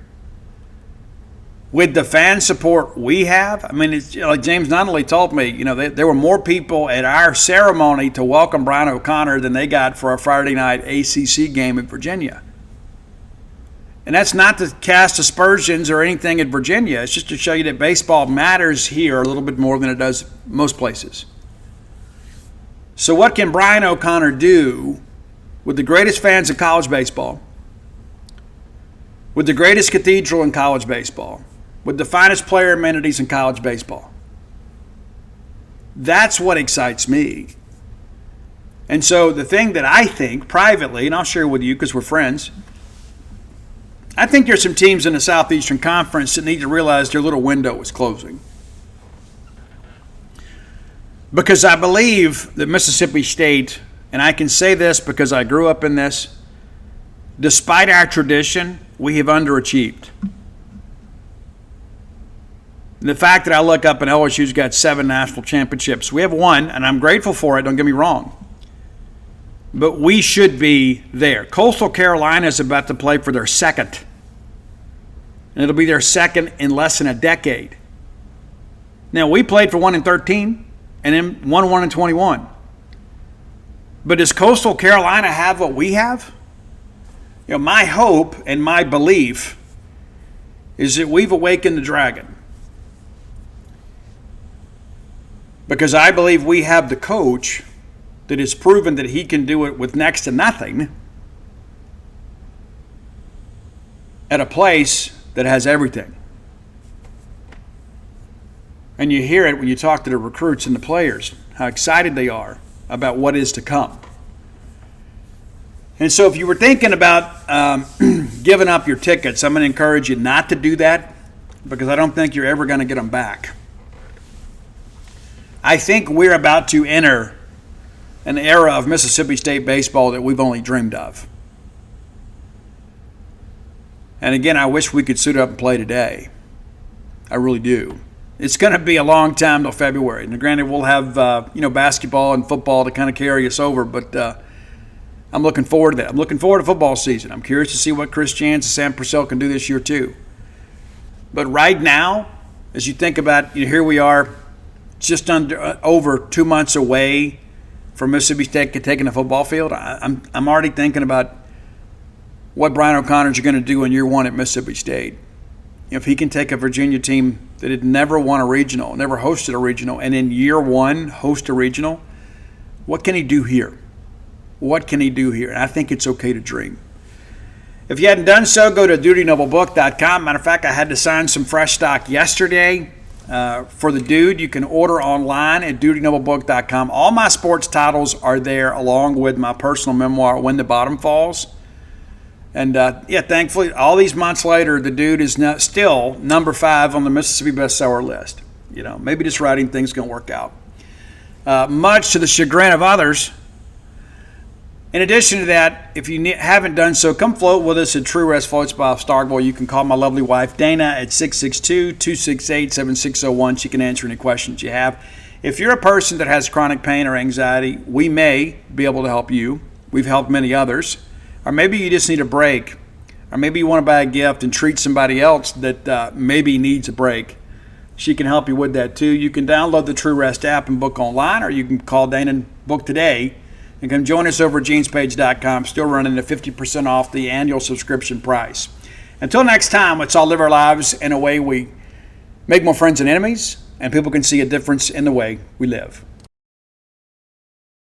With the fan support we have, I mean, it's like James Nunnally told me, there were more people at our ceremony to welcome Brian O'Connor than they got for a Friday night ACC game at Virginia. And that's not to cast aspersions or anything at Virginia. It's just to show you that baseball matters here a little bit more than it does most places. So what can Brian O'Connor do with the greatest fans in college baseball, with the greatest cathedral in college baseball, with the finest player amenities in college baseball? That's what excites me. And so the thing that I think privately, and I'll share with you because we're friends, I think there's some teams in the Southeastern Conference that need to realize their little window is closing. Because I believe that Mississippi State, and I can say this because I grew up in this, despite our tradition, we have underachieved. The fact that I look up and LSU's got 7 national championships. We have 1, and I'm grateful for it, don't get me wrong. But we should be there. Coastal Carolina is about to play for their 2nd. And it'll be their 2nd in less than a decade. Now, we played for 1 in 13 and then won 1 in 21. But does Coastal Carolina have what we have? My hope and my belief is that we've awakened the dragon. Because I believe we have the coach that has proven that he can do it with next to nothing at a place that has everything. And you hear it when you talk to the recruits and the players, how excited they are about what is to come. And so if you were thinking about giving up your tickets, I'm going to encourage you not to do that because I don't think you're ever going to get them back. I think we're about to enter an era of Mississippi State baseball that we've only dreamed of. And again, I wish we could suit up and play today. I really do. It's going to be a long time till February. Now, granted, we'll have basketball and football to kind of carry us over, but I'm looking forward to that. I'm looking forward to football season. I'm curious to see what Chris Jans and Sam Purcell can do this year too. But right now, as you think about, here we are, just over 2 months away from Mississippi State taking the football field. I'm already thinking about what Brian O'Connor's going to do in year 1 at Mississippi State. If he can take a Virginia team that had never won a regional, never hosted a regional, and in year 1 host a regional, what can he do here? What can he do here? And I think it's okay to dream. If you hadn't done so, go to DutyNobleBook.com. Matter of fact, I had to sign some fresh stock yesterday for the Dude. You can order online at DutyNobleBook.com. All my sports titles are there, along with my personal memoir, When the Bottom Falls. And thankfully, all these months later, the Dude is still number 5 on the Mississippi bestseller list. Maybe this writing thing's going to work out. Much to the chagrin of others. In addition to that, if you haven't done so, come float with us at True Rest Floats by Starkville. You can call my lovely wife, Dana, at 662-268-7601. She can answer any questions you have. If you're a person that has chronic pain or anxiety, we may be able to help you. We've helped many others. Or maybe you just need a break. Or maybe you want to buy a gift and treat somebody else that maybe needs a break. She can help you with that too. You can download the True Rest app and book online, or you can call Dana and book today. And come join us over at genespage.com, still running at 50% off the annual subscription price. Until next time, let's all live our lives in a way we make more friends than enemies, and people can see a difference in the way we live.